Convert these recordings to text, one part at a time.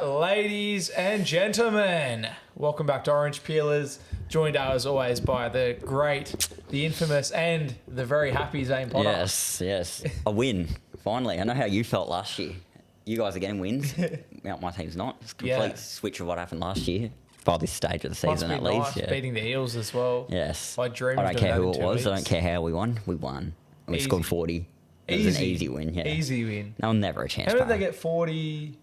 ladies and gentlemen. Welcome back to Orange Peelers. Joined as always by the great, the infamous, and the very happy Zane Potter. Yes. A win, finally. I know how you felt last year. You guys are getting wins. My team's not. It's a complete switch of what happened last year. By this stage of the season, at least. Nice, beating the Eels as well. Yes. I don't care who it was. I don't care how we won. We won. We scored 40. It was an easy win, yeah. Easy win. No, never a chance. How did they get 40?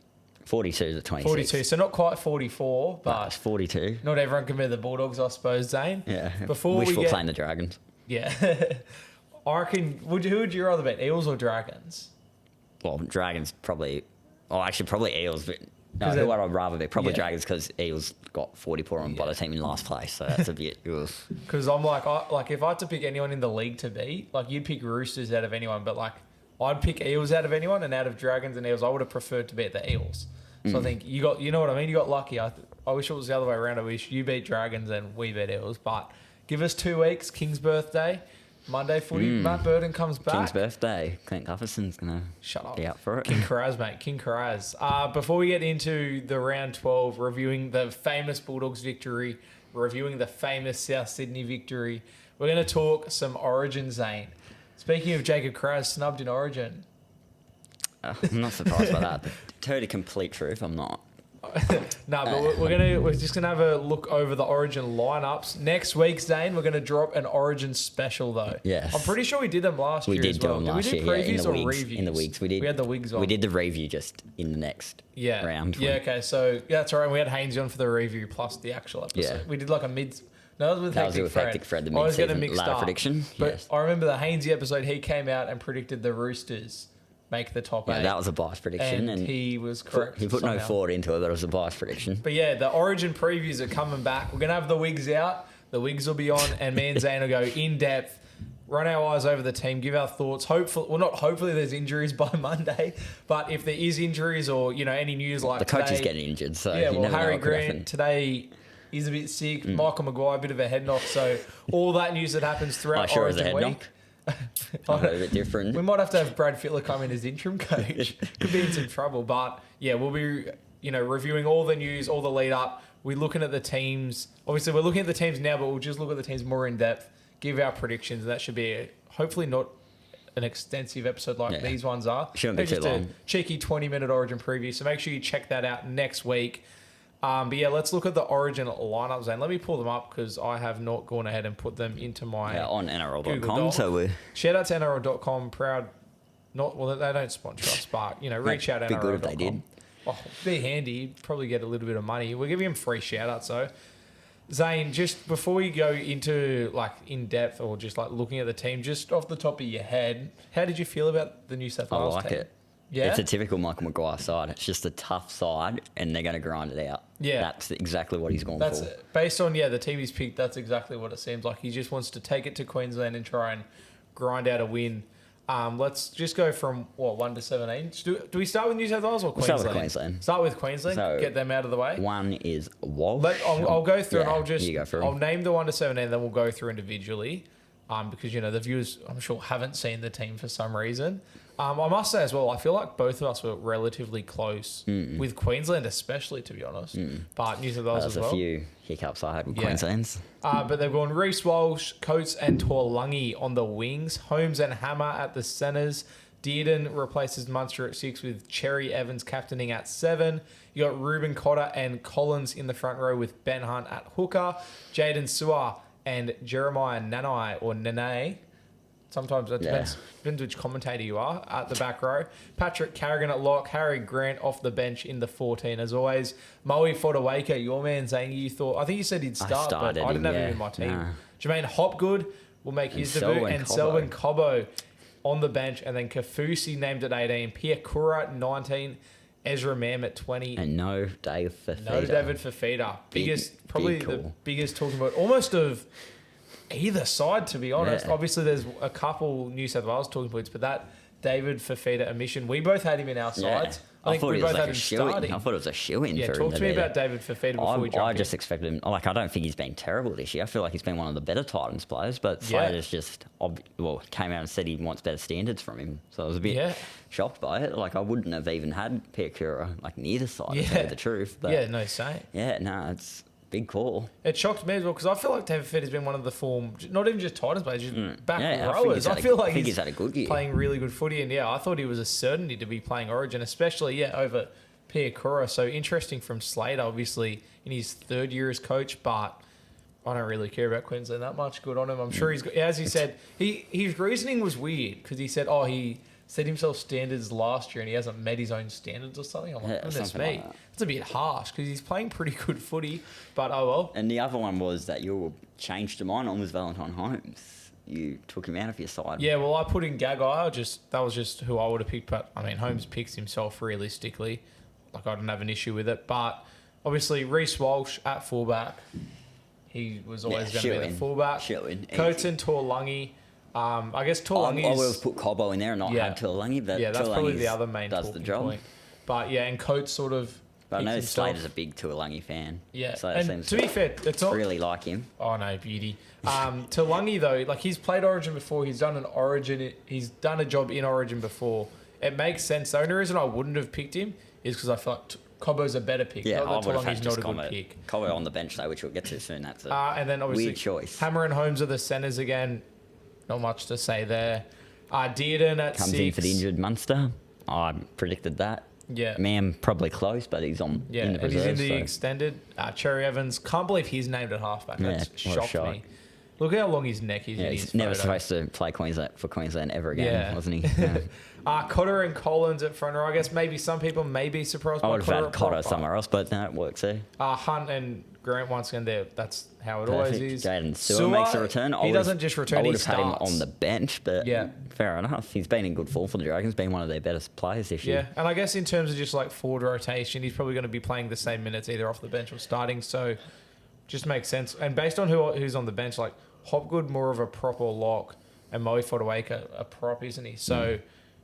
42 to 26. 42, so not quite 44, but... it's 42. Not everyone can be the Bulldogs, I suppose, Zane. Yeah. Wishful playing the Dragons. Yeah. I reckon... Who would you rather bet, Eels or Dragons? Well, Dragons probably... Oh, actually, probably Eels, but... No, who would I rather be? Probably Dragons, because Eels got 44 on by the team in last place, so that's a bit... Because I'm like, if I had to pick anyone in the league to beat, like, you'd pick Roosters out of anyone, but, like, I'd pick Eels out of anyone, and out of Dragons and Eels, I would have preferred to beat the Eels. So I think you know what I mean? You got lucky. I wish it was the other way around. I wish you beat Dragons and we beat Eels. But give us 2 weeks. King's birthday. Monday footy. Matt Burton comes back. King's birthday. Clint Gufferson's going to be up for it. King Karaz, mate. King Karaz. Before we get into the round 12, reviewing the famous Bulldogs victory, reviewing the famous South Sydney victory, we're going to talk some Origin, Zane. Speaking of Jacob Karaz, snubbed in Origin. I'm not surprised by that. To tell you the complete truth, I'm not. No, but we're just gonna have a look over the Origin lineups next week, Zane. We're gonna drop an Origin special though. Yes, I'm pretty sure we did them last year. We did as well. do them last year. Did we do previews or wigs, reviews? In the weeks, we had the wigs on. We did the review just in the next round. Yeah. Okay. So that's all right. We had Hainsey on for the review plus the actual episode. We did like a mid. No, that was with Hectic Fred. The mid-season ladder prediction. But I remember the Hainsey episode. He came out and predicted the Roosters make the top 8. That was a biased prediction. And he was correct. He put no thought into it, but it was a biased prediction. But yeah, the Origin previews are coming back. We're going to have the wigs out. The wigs will be on, and me and Zane will go in depth, run our eyes over the team, give our thoughts. Hopefully there's injuries by Monday, but if there is injuries or, any news like the coach today, is getting injured, so Harry Grant today is a bit sick. Michael Maguire, a bit of a head knock. So all that news that happens throughout Origin week. A bit different. We might have to have Brad Fittler come in as interim coach. Could be in some trouble, but yeah, we'll be reviewing all the news, all the lead up. We're looking at the teams. Obviously, we're looking at the teams now, but we'll just look at the teams more in depth, give our predictions. And that should be hopefully not an extensive episode like these ones are. Shouldn't be too long. A cheeky 20-minute Origin preview. So make sure you check that out next week. But yeah, let's look at the Origin lineups, and let me pull them up because I have not gone ahead and put them into my on NRL.com. So shout out to NRL.com. Proud, they don't sponsor us, but reach out to NRL.com. Be good if they did. Oh, be handy. Probably get a little bit of money. We're giving them free shout outs though. Zane, just before we go into in depth or just looking at the team, just off the top of your head, how did you feel about the New South Wales team? I like it. Yeah? It's a typical Michael Maguire side. It's just a tough side, and they're going to grind it out. Yeah. That's exactly what he's going for. Based on, the team he's picked, that's exactly what it seems like. He just wants to take it to Queensland and try and grind out a win. Let's just go from, 1 to 17. Do we start with New South Wales or Queensland? Start with Queensland. So get them out of the way. 1 is Walsh. I'll go through and you go through I'll name the 1 to 17, and then we'll go through individually. Because, the viewers, I'm sure, haven't seen the team for some reason. I must say as well, I feel like both of us were relatively close with Queensland, especially, to be honest. But New South Wales as well. There's a few hiccups I had with Queensland's. But they've gone Reece Walsh, Coates and Tuolungi on the wings, Holmes and Hammer at the centres. Dearden replaces Munster at 6 with Cherry Evans captaining at 7. You got Ruben Cotter and Collins in the front row with Ben Hunt at hooker. Jaden Sewer and Jeremiah Nanai or Nene. Sometimes it depends which commentator you are at the back row. Patrick Carrigan at lock. Harry Grant off the bench in the 14 as always. Moe Fodawaker, your man, saying I think you said he'd start, but I didn't have him in my team. Nah. Jermaine Hopgood will make his debut, and Selwyn Cobbo on the bench, and then Kafusi named at 18. Pierre Kura at 19. Ezra Mam at 20. And no Dave Fafita. No David Fafita. The biggest talking about almost of either side, to be honest. Obviously, there's a couple New South Wales talking points, but that David Fafita omission. We both had him in our sides. I think thought we he was both like had a him shoo-in. starting. I thought it was a shoe-in Yeah, for talk him to me be about there. David Fafita before we jump I in. just expected him. Like, I don't think he's been terrible this year. I feel like he's been one of the better Titans players, but Slater's just came out and said he wants better standards from him. So I was a bit shocked by it. Like, I wouldn't have even had Piakura like near the side. To tell you the truth. But no saying. Yeah, no, it's big call. It shocked me as well because I feel like David Fafita has been one of the form, not even just Titans players, just back rowers. I feel like he's had a good year, playing really good footy, and I thought he was a certainty to be playing Origin, especially over Piakura. So interesting from Slater, obviously in his third year as coach, but I don't really care about Queensland that much. Good on him. I'm sure he's got, as he said, his reasoning was weird because he said, he set himself standards last year and he hasn't met his own standards or something. I'm like, goodness me. Like it's a bit harsh because he's playing pretty good footy, but oh well. And the other one was that you changed your mind on was Valentine Holmes. You took him out of your side. Yeah, well, I put in Gagai. That was just who I would have picked. But, I mean, Holmes picks himself realistically. Like, I didn't have an issue with it. But, obviously, Reece Walsh at fullback. He was always going to be the fullback. Coates and Tuolangi. I guess Tuolangi I would have put Cobbo in there and not had Tuolangi. But that's probably the other main does the job. Point. But, and Coates sort of... But I know Slater's a big Tuolangi fan. Yeah, so and to be fair, it's not... really like him. Oh, no, beauty. Tuolangi, though, like, he's played Origin before. He's done he's done a job in Origin before. It makes sense. The only reason I wouldn't have picked him is because I feel like Cobbo's a better pick. Yeah, not that Tuolangi's not a good pick. Cobbo on the bench, though, which we'll get to soon. That's a and then obviously weird choice. Hammer and Holmes are the centres again. Not much to say there. Dearden at Comes 6. in for the injured Munster. I predicted that. Yeah. Man, probably close, but he's in the and reserves. he's in the extended. Cherry Evans, can't believe he's named at halfback. That shocked me. Look how long his neck is in his he's never photo. supposed to play Queensland ever again, wasn't he? Yeah. Cotter and Collins at front row. I guess maybe some people may be surprised by I would Cotter. have had Cotter somewhere else, but no, it works there. Hunt and Grant once again there. That's how it always is. Jaden Sewer makes a return. He doesn't just return, he starts. I would have had him on the bench, but fair enough. He's been in good form for the Dragons, been one of their better players this year. Yeah, and I guess in terms of just like forward rotation, he's probably going to be playing the same minutes either off the bench or starting, so just makes sense. And based on who's on the bench, like Hopgood more of a prop or lock, and Moe Fodawaker a prop, isn't he? So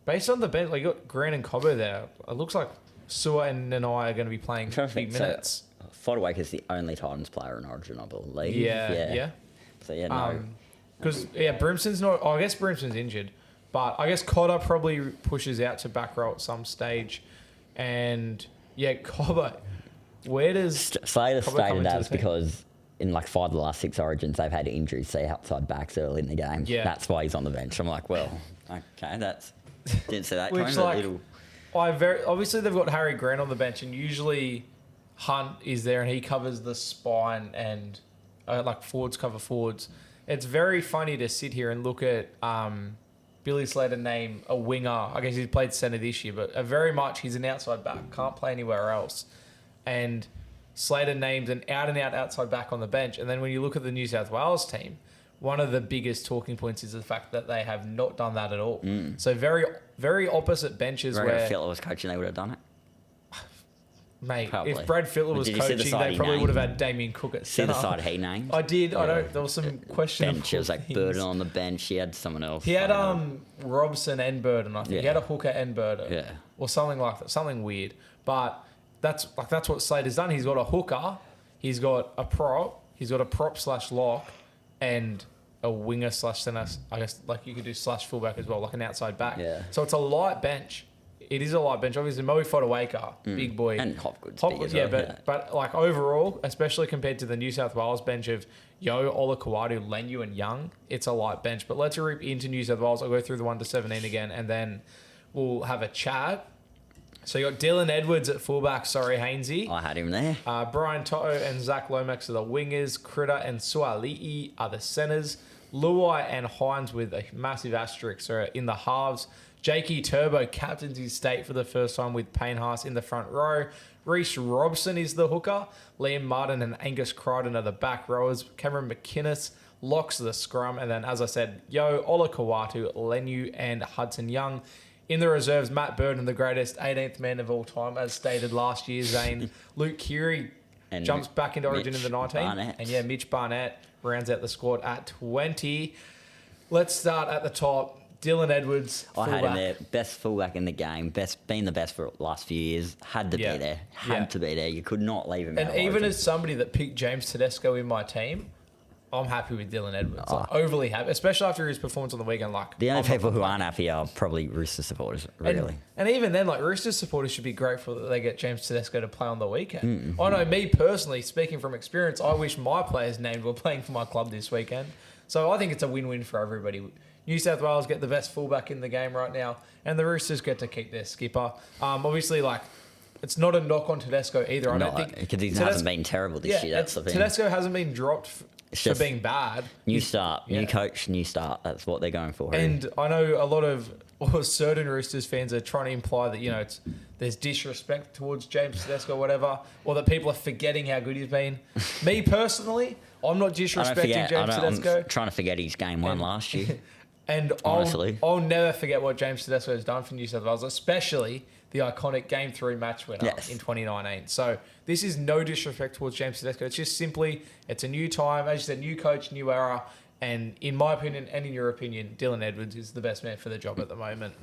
based on the bench, like you got Grant and Cobbo there, it looks like Sewer and Nanai are going to be playing big minutes. Fodawaker's the only Titans player in Origin, I believe. Yeah. So no. Because Brimson's not. I guess Brimson's injured, but I guess Cotter probably pushes out to back row at some stage, and Cobbo. Where does Slater stated that because in like 5 of the last 6 Origins they've had injuries, say outside backs early in the game. Yeah, that's why he's on the bench. I'm like, well, okay, didn't see that coming. Obviously they've got Harry Grant on the bench, and usually Hunt is there and he covers the spine and like forwards cover forwards. It's very funny to sit here and look at Billy Slater name a winger. I guess he's played centre this year, but very much he's an outside back. Can't play anywhere else. And Slater named an out-and-out outside back on the bench. And then when you look at the New South Wales team, one of the biggest talking points is the fact that they have not done that at all. So very, very opposite benches where... If Fittler was coaching, they would have done it. Mate, probably. If Brad Fittler was coaching, they probably would have had Damien Cook at centre. See the side he named? I did. Yeah. I don't. There was some questionable bench. It was like Burden on the bench. He had someone else. He had Robson and Burden, I think. He had a hooker and Burden. Yeah. Or something like that. Something weird. But that's what Slater's done. He's got a hooker. He's got a prop. He's got a prop / lock. And a winger / centre. I guess like you could do / fullback as well, like an outside back. Yeah. So it's a light bench. It is a light bench. Obviously, Moe Fodawaker, big boy. And Hopgood's big as well. But like overall, especially compared to the New South Wales bench of Yo, Olakawadu, Lenu and Young, it's a light bench. But let's rip into New South Wales. I'll go through the 1 to 17 again, and then we'll have a chat. So you got Dylan Edwards at fullback. Sorry, Hainsey. I had him there. Brian Toto and Zach Lomax are the wingers. Critter and Suali'i are the centres. Luai and Hines with a massive asterisk are in the halves. Jakey Turbo captains his state for the first time with Payne Haas in the front row. Reece Robson is the hooker. Liam Martin and Angus Crichton are the back rowers. Cameron McInnes locks the scrum. And then, as I said, Ola Kawatu, Lenu and Hudson Young. In the reserves, Matt Burden, the greatest 18th man of all time, as stated last year, Zane. Luke Keary jumps back into Origin in the 19. Barnett. And Mitch Barnett rounds out the squad at 20. Let's start at the top. Dylan Edwards, I had him fullback. there. Best fullback in the game. Been the best for the last few years. Had to be there. Had to be there. You could not leave him out. And even as somebody that picked James Tedesco in my team, I'm happy with Dylan Edwards. Like, overly happy, especially after his performance on the weekend. Like, the only people who aren't happy are probably Rooster supporters, really. And even then, like, Roosters supporters should be grateful that they get James Tedesco to play on the weekend. I know, me personally, speaking from experience, I wish my players named were playing for my club this weekend. So I think it's a win-win for everybody. New South Wales get the best fullback in the game right now, and the Roosters get to keep their skipper. Obviously, like, it's not a knock on Tedesco either. I don't think because he hasn't been terrible this year. That's the thing. Tedesco hasn't been dropped for being bad. New start, new coach, new start. That's what they're going for. And I know a lot of certain Roosters fans are trying to imply that there's disrespect towards James Tedesco or whatever, or that people are forgetting how good he's been. Me personally, I'm not disrespecting James Tedesco. I'm trying to forget his game one last year. And honestly, I'll never forget what James Tedesco has done for New South Wales, especially the iconic Game 3 match winner in 2019. So this is no disrespect towards James Tedesco. It's just simply, it's a new time. As you said, new coach, new era. And in my opinion, and in your opinion, Dylan Edwards is the best man for the job at the moment.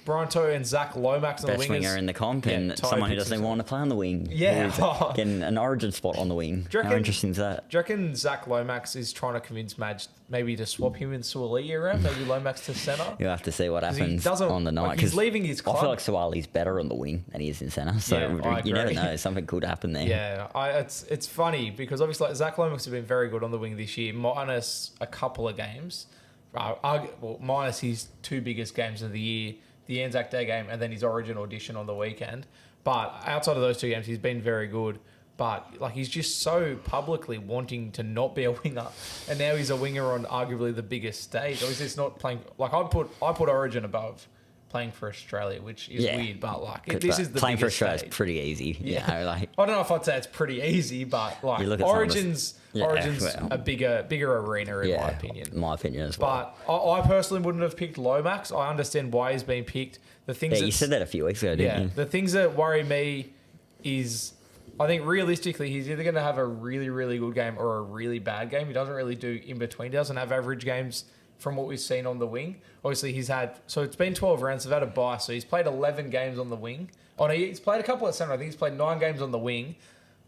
Bronto and Zach Lomax on the wingers. Best winger in the comp, and someone who doesn't even want to play on the wing. Yeah. Getting an origin spot on the wing. How interesting is that? Do you reckon Zach Lomax is trying to convince Madge maybe to swap him and Suaalii around? Maybe Lomax to centre? You'll have to see what happens on the night. He's leaving his club. I feel like Suaalii's better on the wing than he is in centre. So you never know. Something could happen there. Yeah, it's funny because obviously Zach Lomax has been very good on the wing this year, minus a couple of games. Minus his two biggest games of the year, the Anzac Day game and then his Origin audition on the weekend. But outside of those two games, he's been very good. But like, he's just so publicly wanting to not be a winger, and now he's a winger on arguably the biggest stage. Obviously, it's not playing. Like, I put Origin above playing for Australia, which is weird. But like, this is the playing for biggest Australia stage. Is pretty easy. Yeah, like, I don't know if I'd say it's pretty easy, but like, Origin's a bigger arena in my opinion. My opinion as well. But I personally wouldn't have picked Lomax. I understand why he's been picked. The things you said that a few weeks ago, didn't you? The things that worry me is, I think realistically, he's either going to have a really, really good game or a really bad game. He doesn't really do in between. He doesn't have average games from what we've seen on the wing. Obviously, it's been 12 rounds. They've had a bye, so he's played 11 games on the wing. Oh, no, he's played a couple at centre. I think he's played 9 games on the wing.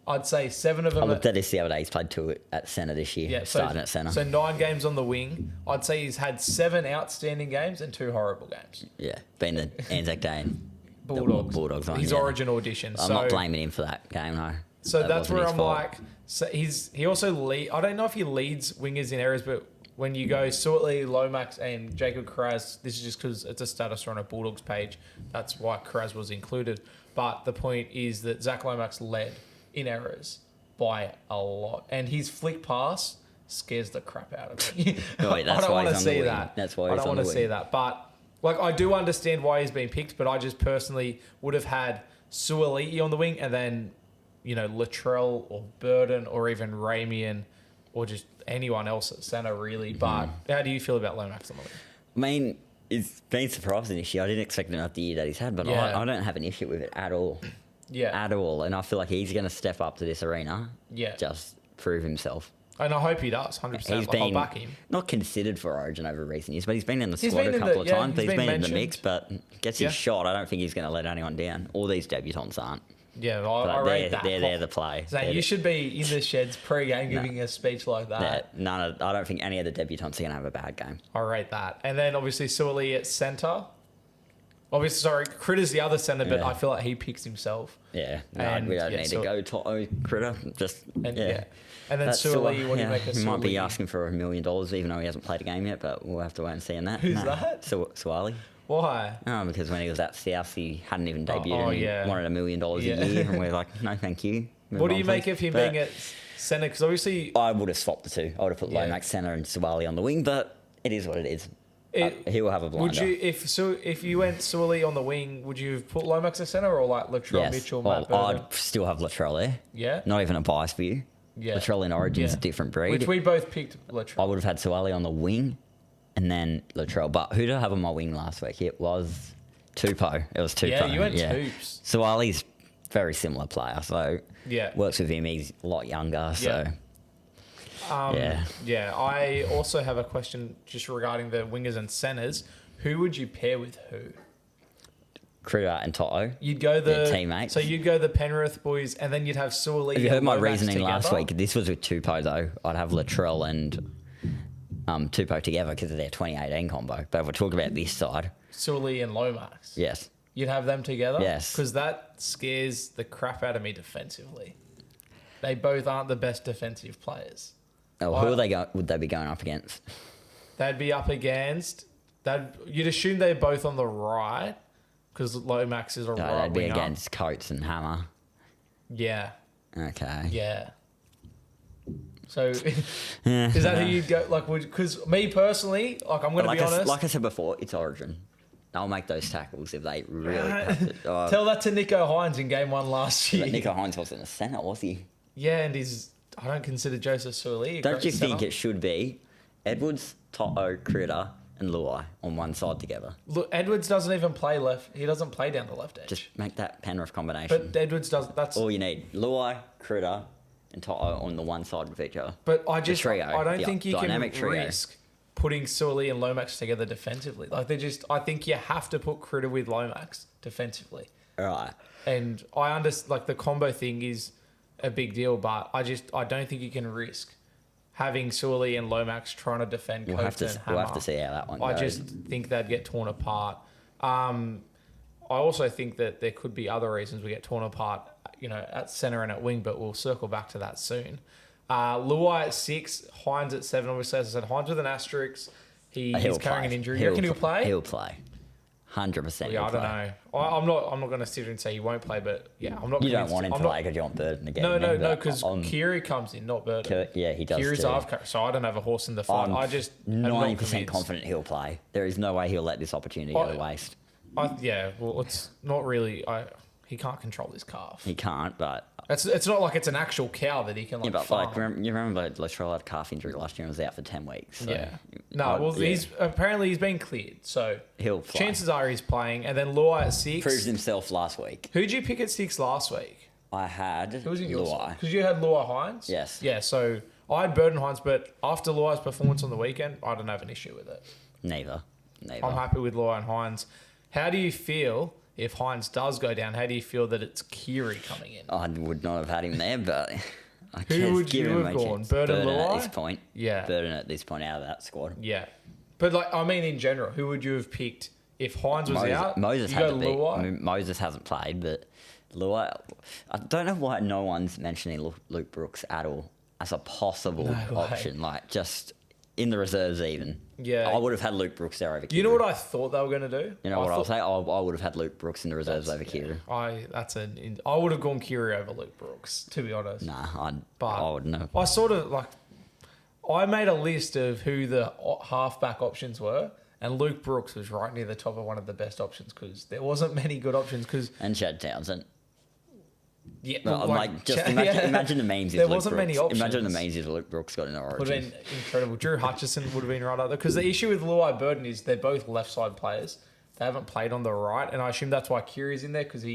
I'd say 7 of them. I looked at this the other day. He's played 2 at centre this year. Starting at centre. So 9 games on the wing. I'd say he's had 7 outstanding games and 2 horrible games. Yeah, been the Anzac Day and Bulldogs on his Origin audition. I'm not blaming him for that game, no. So that's where I'm like, he also I don't know if he leads wingers in areas, but when you go Suaalii, Lomax, and Jacob Kiraz, this is just because it's a status on a Bulldogs page. That's why Kiraz was included. But the point is that Zach Lomax led in errors by a lot, and his flick pass scares the crap out of me. I don't want to see that. That's why I don't want to see that. But like, I do understand why he's been picked, but I just personally would have had Suaalii on the wing, and then Latrell or Burden or even Ramian or just anyone else at centre really. But how do you feel about Lomax on the wing? I mean, it's been surprising this year. I didn't expect him to have the year that he's had, but I don't have an issue with it at all. Yeah. At all. And I feel like he's going to step up to this arena. Yeah. Just prove himself. And I hope he does, 100%. I'll back him. Not considered for Origin over recent years, but he's been in the squad a couple of times. He's been in the mix, but gets his shot. I don't think he's going to let anyone down. All these debutants aren't. Yeah, I rate that. They're there to play. So you should be in the sheds pre-game giving a speech like that. I don't think any of the debutants are going to have a bad game. I rate that. And then obviously Suaalii at centre. Obviously, sorry, Critter's the other centre, but I feel like he picks himself. Yeah, we don't need to go to Critter. And then Suaalii, what do you make of Suaalii? He might be asking for $1 million, even though he hasn't played a game yet, but we'll have to wait and see on that. Who's that? Suaalii. Why? Oh, because when he was at South, he hadn't even debuted and he wanted $1 million a year, and we're like, no, thank you. What do you make of him being at centre? Because obviously, I would have swapped the two. I would have put Lomax centre and Suaalii on the wing, but it is what it is. He will have a blinder. Would you, if you went Suaalii on the wing, would you have put Lomax at centre or like Latrell Mitchell, Matt Burden? I'd still have Latrell there. Yeah. Not even a bias for you. Yeah. Latrell in Origin is a different breed. Which we both picked Latrell. I would have had Suaalii on the wing and then Latrell. But who did I have on my wing last week? It was Tupou. It was Tupou. Yeah, you went Tupes. Suaalii's very similar player, so works with him. He's a lot younger, so... Yeah, I also have a question just regarding the wingers and centres. Who would you pair with who? Critter and Toto. You'd go the teammates. So you'd go the Penrith boys, and then you'd have Sewell. Have you heard my reasoning together? last week? This was with Tupou though. I'd have Latrell and Tupou together because of their 2018 combo. But if we're talking about this side, Sewell and Lomax. yes, You'd have them together? Yes. Because that scares the crap out of me defensively. They both aren't the best defensive players. oh, who are they would they be going up against? They'd be up against... You'd assume they're both on the right because Lomax is a right They'd be winger. against Coates and Hammer. Yeah. Okay. Yeah. So is that who you'd go? Like, because me personally, like, I'm going to be honest. Like I said before, it's Origin. They'll make those tackles if they really have to. Tell that to Nico Hines in game 1 last year. But Nico Hines wasn't a centre, was he? Yeah, and I don't consider Joseph Suaalii. Don't you think it should be Edwards, Toto, Critter, and Luai on one side together? Look, Edwards doesn't even play left. He doesn't play down the left edge. Just make that Penrith combination. But Edwards does. That's all you need. Luai, Critter, and Toto on the one side with each other. But I trio, don't think you can trio. risk putting Suaalii and Lomax together defensively. Like, I think you have to put Critter with Lomax defensively. Right. And I understand, like, the combo thing is a big deal, but I don't think you can risk having Suaalii and Lomax trying to defend Coates and Hammer. We'll have to see how that one goes. I just think they'd get torn apart. I also think that there could be other reasons we get torn apart, at centre and at wing, but we'll circle back to that soon. Luai at 6, Hines at 7. Obviously, as I said, Hines with an asterisk. He's carrying an injury. You reckon he'll play? He'll play. 100%. Yeah, I don't know. I'm not going to sit here and say he won't play, but yeah, I'm not. You don't want him to play because you want Burton again. No, because Keary comes in, not Burton. Yeah, he does. Keary's so I don't have a horse in the fight. I just 90% confident he'll play. There is no way he'll let this opportunity go to waste. Well, it's not really. He can't control his calf. He can't, but it's not like it's an actual cow that he can farm. You remember Latrell had a calf injury last year and was out for 10 weeks. So, yeah. No, he's been cleared, so he'll play. Chances are he's playing. And then Luai at 6 proved himself last week. Who'd you pick at 6 last week? I had Who was in your Luai. Because you had Luai Hines. Yes. Yeah. So I had Burton Hines, but after Luai's performance on the weekend, I don't have an issue with it. Neither. I'm happy with Luai and Hines. How do you feel? If Hines does go down, how do you feel that it's Keary coming in? I would not have had him there, but I who would you have gone? Burton at this point. Yeah. Burton at this point out of that squad. Yeah. But, in general, who would you have picked if Hines was out? Moses you go Luai? Moses hasn't played, but Luai... I don't know why no one's mentioning Luke Brooks at all as a possible option. Just in the reserves even. Yeah. I would have had Luke Brooks there over Kieran. You know what I thought they were going to do? You know what I'll say? I would have had Luke Brooks in the reserves over Kieran. I would have gone Keary over Luke Brooks, to be honest. Nah, I wouldn't have. I sort of, I made a list of who the halfback options were, and Luke Brooks was right near the top of one of the best options because there wasn't many good options. And Chad Townsend. Yeah, imagine the memes. There wasn't many options. Imagine the memes if Luke Brooks got in the Origin. Would have been incredible. Drew Hutchison would have been right up there because the issue with Luai Burton is they're both left side players. They haven't played on the right, and I assume that's why Keary's in there because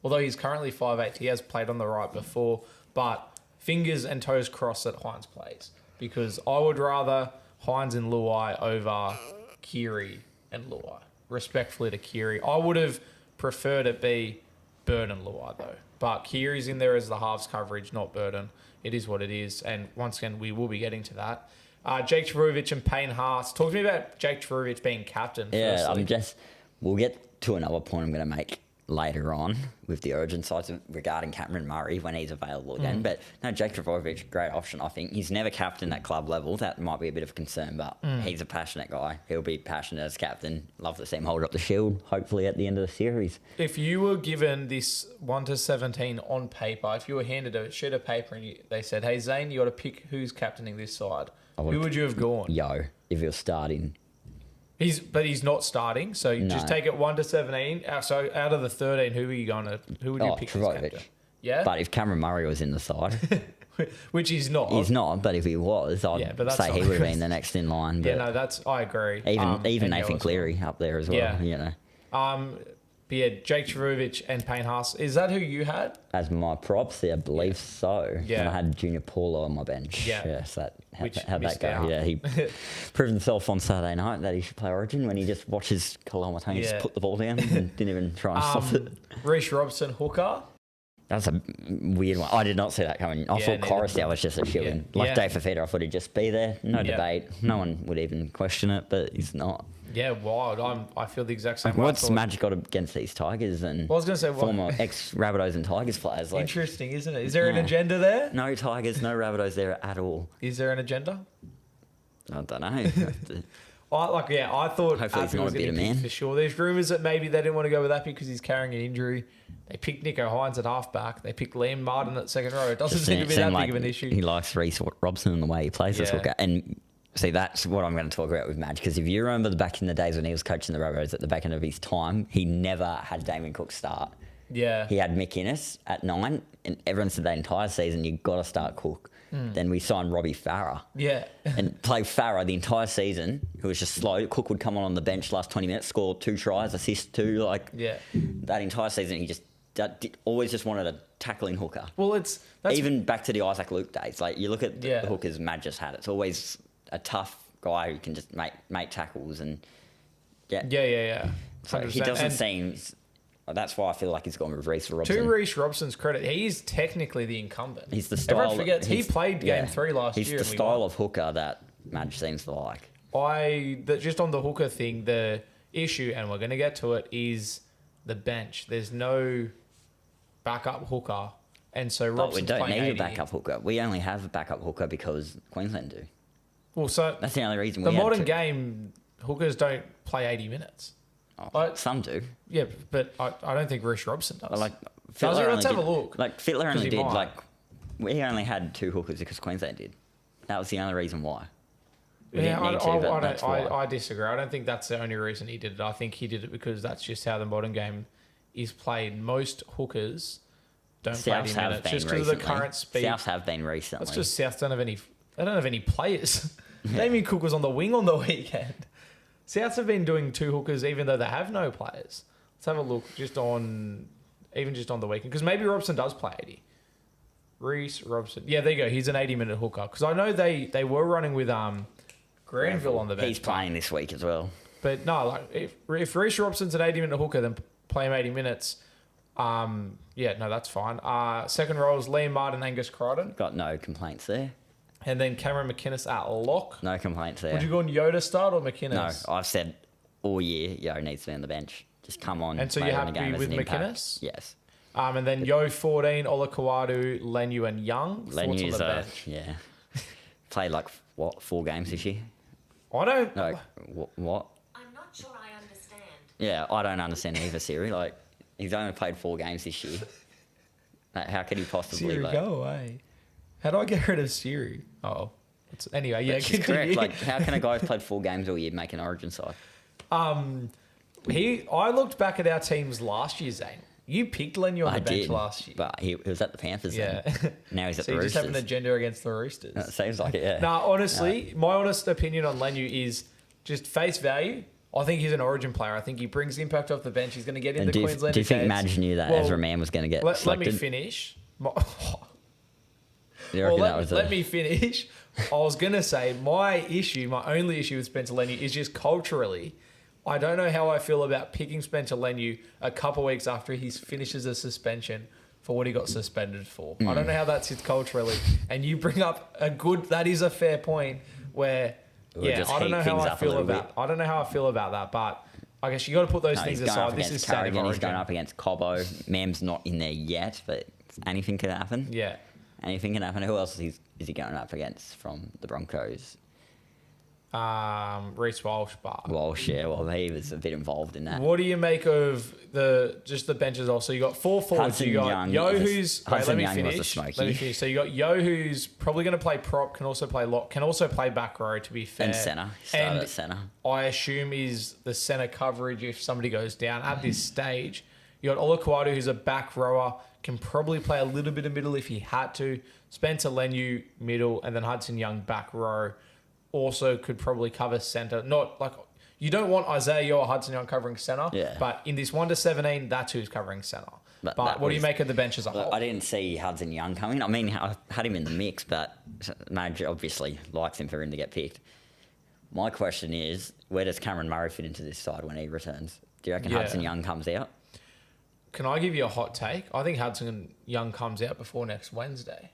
although he's currently 5'8", he has played on the right before. But fingers and toes crossed that Hines plays because I would rather Hines and Luai over Keary and Luai. Respectfully to Keary, I would have preferred it be Burton and Luai though. But Keary's in there as the halves coverage, not Burton. It is what it is. And once again, we will be getting to that. Jake Trbojevic and Payne Haas. Talk to me about Jake Trbojevic being captain. Yeah, we'll get to another point I'm going to make later on with the Origin sides regarding Cameron Murray when he's available again. But no, Jake Trbojevic, great option, I think. He's never captained at club level. That might be a bit of a concern, but he's a passionate guy. He'll be passionate as captain. Love to see him hold up the shield, hopefully at the end of the series. If you were given this 1 to 17 on paper, if you were handed a sheet of paper and they said, hey, Zane, you got to pick who's captaining this side, who would you have gone? Yo, if he was starting... But he's not starting, so you just take it 1 to 17. So out of the 13, who would you pick as captain? Yeah, but if Cameron Murray was in the side, which he's not, But if he was, I'd say he would have been the next in line. But I agree. Even Nathan Cleary up there as well. Yeah. But yeah, Jake Trbojevic and Payne Haas. Is that who you had? As my props, I believe so. Yeah. And I had Junior Paulo on my bench. Yeah. Yes, how'd that missed go? out. Yeah, he proved himself on Saturday night that he should play Origin when he just watches Koloamatangi just put the ball down and didn't even try and stop it. Reece Robson, hooker. That's a weird one. I did not see that coming. I thought Coruscant was just a shoo-in. Dave Fafita, I thought he'd just be there. No debate. No one would even question it, but he's not. Yeah, wild. I feel the exact same. What's Madge got against these Tigers and I was gonna say, former ex-Rabbitohs and Tigers players? Interesting, isn't it? Is there an agenda there? No Tigers, no Rabbitohs there at all. Is there an agenda? I don't know. I thought Hopefully he's Appy not was a bitter going to man. pick for sure. There's rumours that maybe they didn't want to go with Appy because he's carrying an injury. They picked Nico Hines at halfback. They picked Liam Martin at second row. It doesn't seem to be that big of an issue. He likes Reece Robson and the way he plays this hooker. And see, that's what I'm going to talk about with Madge, because if you remember back in the days when he was coaching the Rabbitohs at the back end of his time, he never had Damien Cook start. Yeah. He had Mick Innes at 9, and everyone said that entire season, you've got to start Cook. Then we signed Robbie Farah. Yeah. And played Farah the entire season, who was just slow. Cook would come on the bench last 20 minutes, score 2 tries, assist 2. That entire season, he just always just wanted a tackling hooker. Well, that's even back to the Isaac Luke days. You look at the hookers Madge just had. It's always a tough guy who can just make tackles and Yeah. So he doesn't seem. That's why I feel like he's gone with Reece Robson. To Reece Robson's credit, he's technically the incumbent. He's the style. Everyone forgets he played game 3 last year. He's the style of hooker that Madge seems to like. Just on the hooker thing, the issue, and we're going to get to it, is the bench. There's no backup hooker, and so Robson's we don't playing need 80. a backup hooker. We only have a backup hooker because Queensland do. Well, so that's the only reason. The modern game, hookers don't play 80 minutes. Some do. Yeah, but I don't think Reece Robson does. Let's have a look. Fittler only did. We only had 2 hookers because Queensland did. That was the only reason why. I disagree. I don't think that's the only reason he did it. I think he did it because that's just how the modern game is played. Most hookers don't play 80 minutes just because of the current speed. Souths have been recently. That's just Souths don't have any players. Damien Cook was on the wing on the weekend. Souths have been doing 2 hookers even though they have no players. Let's have a look just on the weekend, because maybe Robson does play 80. Reece Robson. Yeah, there you go. He's an 80-minute hooker, because I know they were running with Granville on the bench. He's playing this week as well. But no, if Reece Robson's an 80-minute hooker, then play him 80 minutes. That's fine. Second row is Liam Martin, Angus Crichton. Got no complaints there. And then Cameron McInnes at lock. No complaints there. Would you go on Yoda start or McInnes? No, I've said all year Yo needs to be on the bench. Just come on. And so you're happy with McInnes? Yes. And then Yo 14, Olakawadu, Lenu and Young. Lenu's played 4 games this year. I don't... No, what? I'm not sure I understand. Yeah, I don't understand either, Siri. He's only played 4 games this year. How could he possibly... Siri, go away. How do I get rid of Siri? Oh. Anyway, yeah, continue. Correct. How can a guy who's played 4 games all year make an Origin side? I looked back at our teams last year, Zane. You picked Lenu on the bench last year. But he was at the Panthers then. Now he's at the Roosters. So you just have an agenda against the Roosters. It seems like it, yeah. Honestly, my honest opinion on Lenu is just face value. I think he's an Origin player. I think he brings impact off the bench. He's going to get into Queensland. Do you think Madge knew that Ezra Mann was going to get selected? Let me finish. Let me finish. I was going to say my only issue with Spencer Leniu is just culturally. I don't know how I feel about picking Spencer Leniu a couple of weeks after he finishes a suspension for what he got suspended for. I don't know how that sits culturally. And you bring up that is a fair point where, I don't know how I feel about that, but I guess you got to put those things aside. This is Carrigan. He's going up against Cobbo. Mam's not in there yet, but anything can happen. Yeah. Anything can happen. Who else is he going up against from the Broncos? Reece Walsh, but Walsh, he was a bit involved in that. What do you make of the benches also? You got 4 forwards. Hudson you got Young Yo, who's let me finish. So you got Yo, who's probably going to play prop, can also play lock, can also play back row. To be fair, and centre. Started at centre. I assume is the centre coverage if somebody goes down at this stage. You got Olakawadu, who's a back rower, can probably play a little bit of middle if he had to. Spencer Leniu, middle, and then Hudson Young, back row. Also could probably cover centre. Not you don't want Isaiah Yeo or Hudson Young covering centre. Yeah. But in this 1 to 17, that's who's covering centre. But what do you make of the bench as a whole? I didn't see Hudson Young coming. I mean, I had him in the mix, but Madge obviously likes him for him to get picked. My question is, where does Cameron Murray fit into this side when he returns? Do you reckon Hudson Young comes out? Can I give you a hot take? I think Hudson Young comes out before next Wednesday.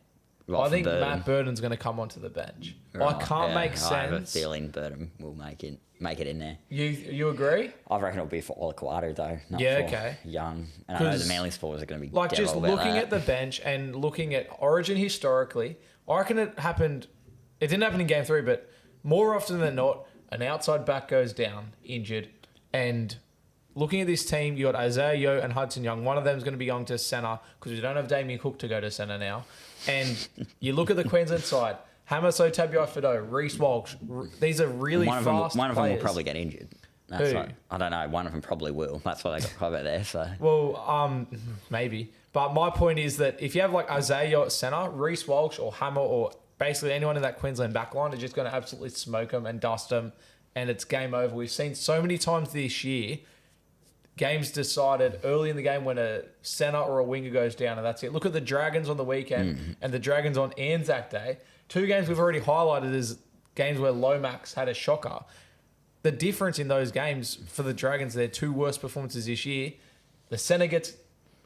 Right, I think Burton. Matt Burton's going to come onto the bench. Right, I can't make sense. I have a feeling Burton will make it in there. You agree? I reckon it'll be for Olaquado though, not for Young. And I know the Manly supporters are going to be like just looking that. at the bench and looking at Origin historically. I reckon it happened. It didn't happen in Game 3, but more often than not, an outside back goes down injured. And looking at this team, you got Isaiah Yeo and Hudson Young. One of them is going to be going to centre because we don't have Damien Cook to go to centre now. And you look at the Queensland side, Hamaso Tabuai-Fidow, Reece Walsh. These are really fast One of them will players. probably get injured. Who? I don't know. One of them probably will. That's why they got covered there. So Well, maybe. But my point is that if you have like Isaiah Yeo at centre, Reece Walsh or Hammer or basically anyone in that Queensland backline are just going to absolutely smoke them and dust them, and it's game over. We've seen so many times this year games decided early in the game when a centre or a winger goes down, and that's it. Look at the Dragons on the weekend and the Dragons on Anzac Day. 2 games we've already highlighted as games where Lomax had a shocker. The difference in those games for the Dragons, their 2 worst performances this year, the centre gets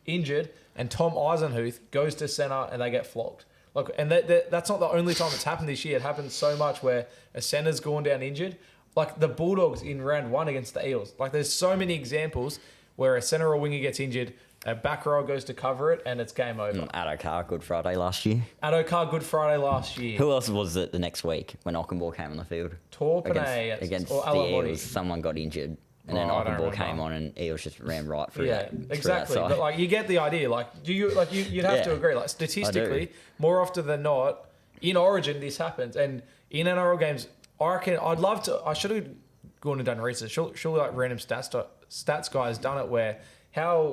injured and Tom Eisenhuth goes to centre and they get flogged. Look, and that's not the only time it's happened this year. It happens so much where a centre's gone down injured. Like the Bulldogs in round 1 against the Eels. Like there's so many examples where a centre or winger gets injured, a back row goes to cover it, and it's game over. Addo-Carr, Good Friday last year. Addo-Carr, Good Friday last year. Who else was it the next week when Ockenbaugh came on the field? Torpenay against or the Alamotti. Eels. Someone got injured, and then Ockenbaugh came on, and Eels just ran right through that. Yeah, exactly. But like you get the idea. Like you'd have to agree. Like statistically, more often than not, in Origin this happens, and in NRL games, I reckon I should have gone and done research. Surely like random stats guy has done it where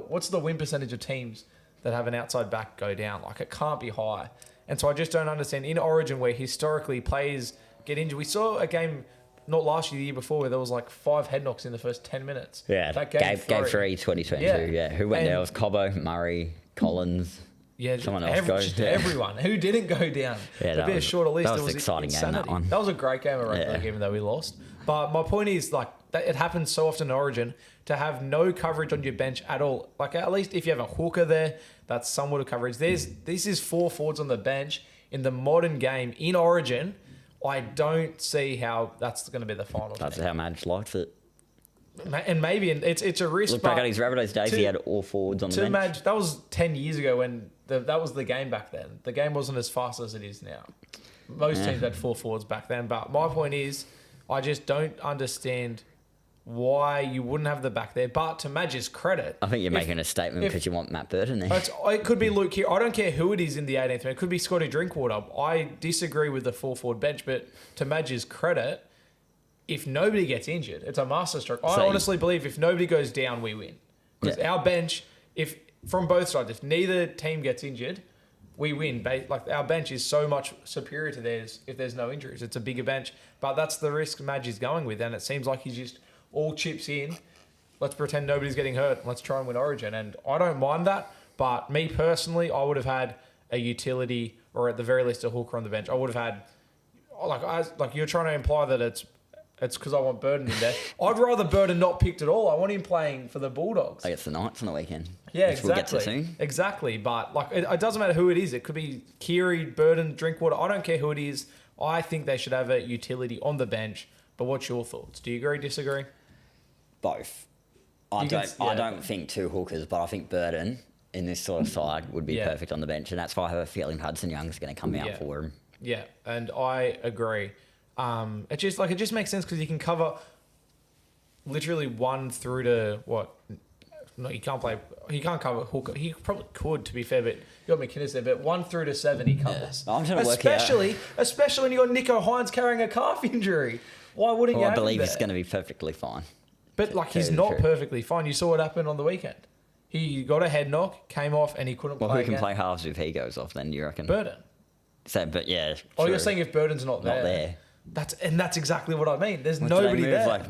what's the win percentage of teams that have an outside back go down? Like it can't be high. And so I just don't understand in Origin where historically players get injured. We saw a game not last year, the year before, where there was like 5 head knocks in the first 10 minutes. Yeah, that game 3, 2022. Yeah. Who went there? It was Cobbo, Murray, Collins. Yeah, someone else goes. Everyone who didn't go down. Yeah, a bit of shorter list. That was an exciting game, that one. That was a great game of rugby league, even though we lost. But my point is, like, it happens so often in Origin to have no coverage on your bench at all. Like, at least if you have a hooker there, that's somewhat of coverage. This is 4 forwards on the bench in the modern game in Origin. I don't see how that's going to be the final. That's how Madge likes it. And maybe it's a risk. Look back at his Rabbitohs days, he had all forwards on the bench. Madge, that was 10 years ago when that was the game back then. The game wasn't as fast as it is now. Most teams had 4 forwards back then. But my point is, I just don't understand why you wouldn't have the back there. But to Madge's credit... I think you're making a statement because you want Matt Burton there. It could be Luke here. I don't care who it is in the 18th man. It could be Scotty Drinkwater. I disagree with the 4-forward bench, but to Madge's credit, if nobody gets injured, it's a masterstroke. I honestly believe if nobody goes down, we win. Because our bench, from both sides, if neither team gets injured, we win. Like our bench is so much superior to theirs if there's no injuries. It's a bigger bench. But that's the risk Madge is going with, and it seems like he's just all chips in. Let's pretend nobody's getting hurt. Let's try and win Origin. And I don't mind that. But me personally, I would have had a utility or at the very least a hooker on the bench. I would have had, like you're trying to imply that it's because I want Burton in there. I'd rather Burton not picked at all. I want him playing for the Bulldogs. I guess the Knights on the weekend. Yeah, exactly. We'll get to soon. Exactly. But like, it doesn't matter who it is. It could be Keary, Burton, Drinkwater. I don't care who it is. I think they should have a utility on the bench. But what's your thoughts? Do you agree, disagree? Both. I don't think 2 hookers, but I think Burton in this sort of side would be perfect on the bench. And that's why I have a feeling Hudson Young's going to come out for him. Yeah, and I agree. It just makes sense because you can cover literally 1 through to what? No, he can't cover hooker. He probably could, to be fair, but you got McInnes there. But 1 through to 7, he covers. I'm trying to work out. Especially when you got Nico Hines carrying a calf injury. Why wouldn't you? I believe he's going to be perfectly fine. But he's not perfectly fine. You saw what happened on the weekend. He got a head knock, came off, and he couldn't play. Well, who can play halves if he goes off? Then you reckon? Burton. So, but yeah. Oh, you're saying if Burton's not there. That's exactly what I mean. There's nobody there.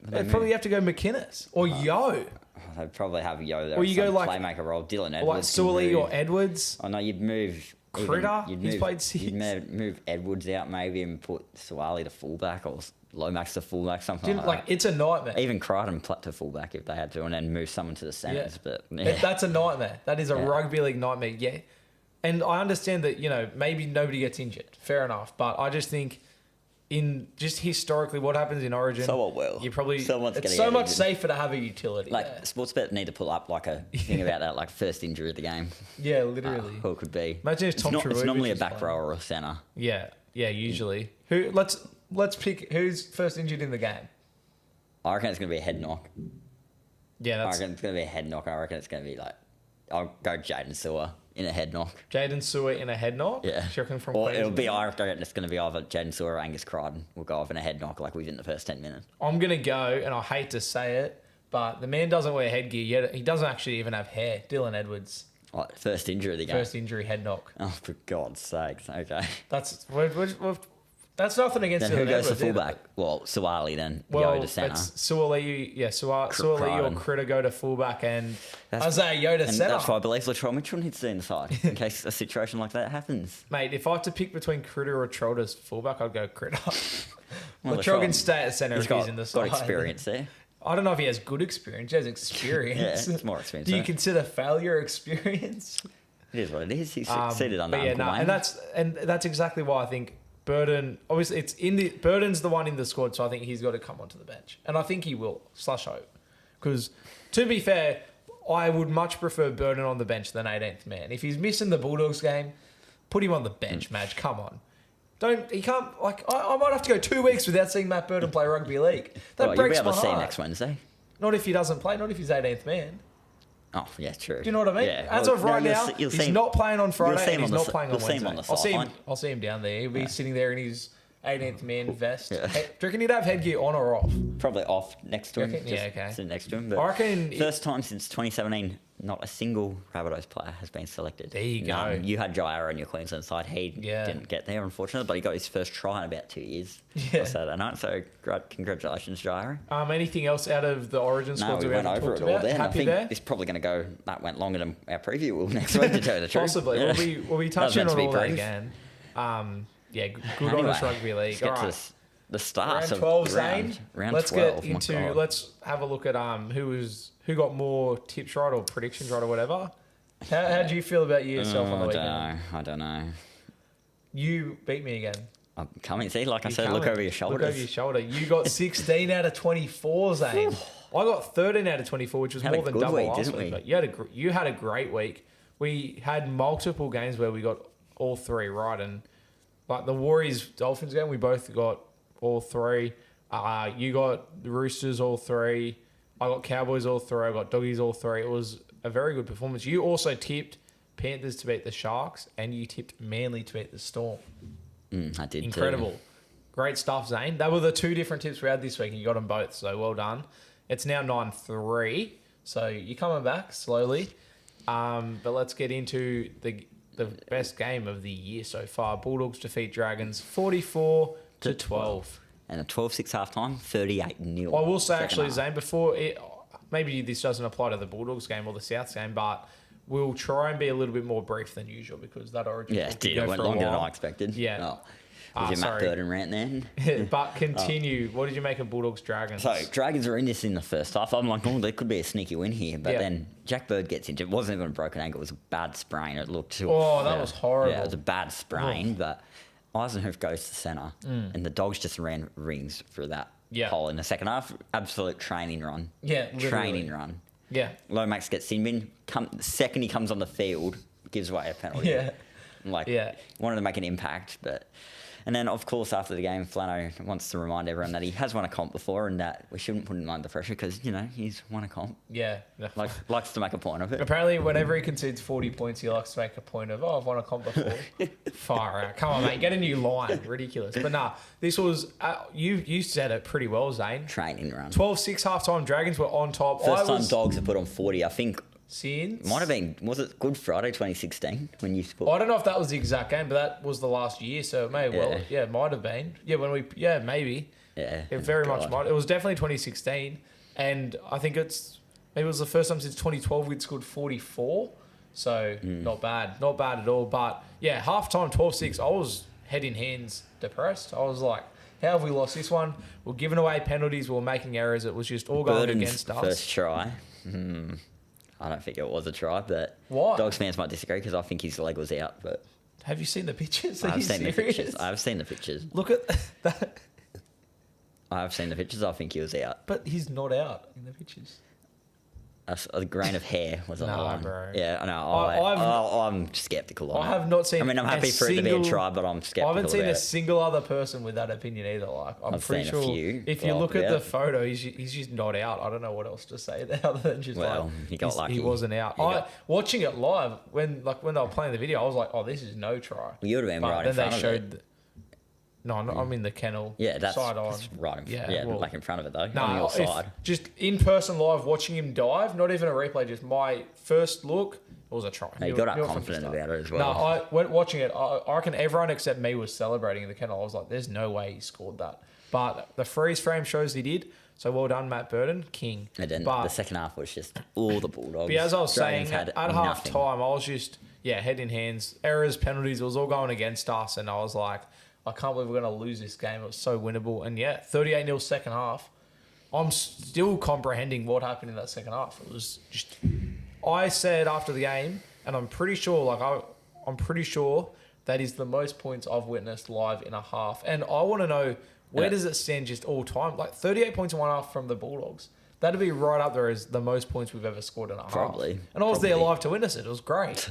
They'd probably have to go McInnes or Yo. They'd probably have Yo there. Or you go like playmaker role, Dylan Edwards. Or like Sully or Edwards. Oh no, you'd move Critter. He's played 6. You'd move Edwards out maybe and put Suwali to fullback or Lomax to fullback, something like that. It's a nightmare. Even Crichton to fullback if they had to, and then move someone to the centres. Yeah. But that's a nightmare. That is a rugby league nightmare. Yeah, and I understand that maybe nobody gets injured. Fair enough, but I just think in just historically what happens in Origin, you probably it's so much safer to have a utility. Like Sportsbet need to pull up like a thing about that, like first injury of the game. Yeah, literally. Who it could be? Imagine if Tom it's normally a back rower or a centre. Yeah, usually. Let's pick who's first injured in the game. I reckon it's going to be a head knock. Yeah, I reckon it's going to be a head knock. I reckon it's going to be like, I'll go Jaden Sewer in a head knock. Jaden Sewer in a head knock? Yeah. From or it'll be, I reckon it's going to be either Jaden Sewer or Angus Crichton will go off in a head knock like within the first 10 minutes. I'm going to go, and I hate to say it, but the man doesn't wear headgear yet. He doesn't actually even have hair. Dylan Edwards. Like first injury of the game. First injury, head knock. Oh, for God's sakes. Okay. That's nothing against then Dylan who goes Edwards, to fullback? Well, Suwali then. Well, Yo to centre. Suwali or Critter go to fullback and Isaiah Yo to centre. That's why I believe Latrell Mitchell needs to be in the side in case a situation like that happens. Mate, if I had to pick between Critter or Troll as fullback, I'd go Critter. Latrell can stay at centre if he's in the side. Got experience there. I don't know if he has good experience. He has experience. Yeah, it's more experience. Do you consider failure experience? It is what it is. He succeeded under Uncle Wayne. And that's exactly why I think Burden, obviously Burden's the one in the squad, so I think he's got to come onto the bench. And I think he will, hope. Because, to be fair, I would much prefer Burden on the bench than 18th man. If he's missing the Bulldogs game, put him on the bench, Madge. Come on. He can't, I might have to go 2 weeks without seeing Matt Burden play rugby league. That breaks my heart. You'll be able to see him next Wednesday. Not if he doesn't play, not if he's 18th man. Oh, yeah, true. Do you know what I mean? Yeah. As of right now, he's not playing on Friday and he's not playing on Wednesday. I'll see him down there. He'll be sitting there in his 18th man vest. Yeah. Hey, do you reckon he'd have headgear on or off? Probably off next to him. Yeah, okay. Sit next to him. But I reckon first time since 2017, not a single Rabbitohs player has been selected. There you go. You had Jairo on your Queensland side. He didn't get there, unfortunately, but he got his first try in about 2 years. Yeah. On Saturday night. So congratulations, Jairo. Anything else out of the Origin squads we went over it all there. I think it's probably going to go. That went longer than our preview will next week. To tell you the truth, possibly. Yeah. We'll be touching on all that again. Good on us rugby league. All right. The start round 12, Zane. Let's 12, get into. Let's have a look at who got more tips right or predictions right or whatever. How do you feel about yourself on the weekend? I don't know. You beat me again. I'm coming. See, like I said, look over your shoulder. Look over your shoulder. You got 16 out of 24, Zane. I got 13 out of 24, which was more than double last week. But you had a great week. We had multiple games where we got all three right, and like the Warriors Dolphins game, we both got all three. You got the Roosters all three. I got Cowboys all three. I got Doggies all three. It was a very good performance. You also tipped Panthers to beat the Sharks, and you tipped Manly to beat the Storm. I did. Incredible. Too. Great stuff, Zane. That were the two different tips we had this week, and you got them both, so well done. It's now 9-3, so you're coming back slowly. But let's get into the best game of the year so far. Bulldogs defeat Dragons 44-12. And a 12-6 halftime, 38-0. I will say, actually, Zane, maybe this doesn't apply to the Bulldogs game or the Souths game, but we'll try and be a little bit more brief than usual because that Origin it went longer than I expected. Yeah. Was your Matt Burden rant then? But continue. What did you make of Bulldogs Dragons? So Dragons were in this in the first half. I'm like, there could be a sneaky win here. But then Jack Bird gets injured. It wasn't even a broken ankle. It was a bad sprain. It looked too. That was horrible. Yeah, it was a bad sprain. But Eisenhoff goes to centre, and the Dogs just ran rings through that hole in the second half. Absolute training run. Yeah, literally. Training run. Yeah. Lomax gets in. The second he comes on the field, gives away a penalty. Yeah. Wanted to make an impact, but... And then, of course, after the game, Flano wants to remind everyone that he has won a comp before and that we shouldn't put him under pressure because, he's won a comp. Yeah. Likes to make a point of it. Apparently, whenever he concedes 40 points, he likes to make a point of, I've won a comp before. Far out. Come on, mate. Get a new line. Ridiculous. But this was, you said it pretty well, Zane. Training run. 12-6 halftime. Dragons were on top. First time Dogs have put on 40, I think. Since? Might have been, was it Good Friday 2016 when you scored? I don't know if that was the exact game, but that was the last year, so it may well. Yeah, it might have been. Yeah, maybe. Yeah. It very much God. might. It was definitely 2016, and I think maybe it was the first time since 2012 we'd scored 44. So not bad at all. But yeah, halftime 12-6. I was head in hands depressed. I was like, how have we lost this one? We're giving away penalties. We're making errors. It was just all going Burden's against us. first try. I don't think it was a try, but Why? Dogs fans might disagree because I think his leg was out. But Have you seen the pictures? Are I've you seen the serious? pictures. I've seen the pictures. Look at that. I've seen the pictures. I think he was out. But he's not out in the pictures. A grain of hair was on the No, line. bro. Yeah, I know. I'm skeptical on I it. have not seen. I mean, I'm happy for it to be a try, but I'm skeptical. I haven't seen about a it. single other person with that opinion either. Like, I'm I've pretty seen sure a few. if you Well, look at yeah. the photo, he's just not out. I don't know what else to say other than just Well, he got lucky. he wasn't out. Watching it live when they were playing the video, I was like, oh, this is no try. Well, you would have been But right in then front they of showed. it. No, I'm in the kennel. Yeah, that's side on. right. Well, like in front of it though. No, on your if side. just in person live watching him dive, not even a replay, just my first look, it was a try. No, you Knew got it up from the confident start. about it as No, well. watching it, I reckon everyone except me was celebrating in the kennel. I was like, there's no way he scored that. But the freeze frame shows he did. So well done, Matt Burden, king. And then But- the second half was just all the Bulldogs. But as I was Dragons saying, had at half nothing. time, I was just, head in hands. Errors, penalties, it was all going against us. And I was like, I can't believe we're going to lose this game. It was so winnable. And 38-0 second half. I'm still comprehending what happened in that second half. It was just, I said after the game, and I'm pretty sure, I'm pretty sure that is the most points I've witnessed live in a half. And I want to know, where does it stand just all time? Like 38 points in one half from the Bulldogs. That'd be right up there as the most points we've ever scored in a half. Probably. And I was there live to witness it. It was great.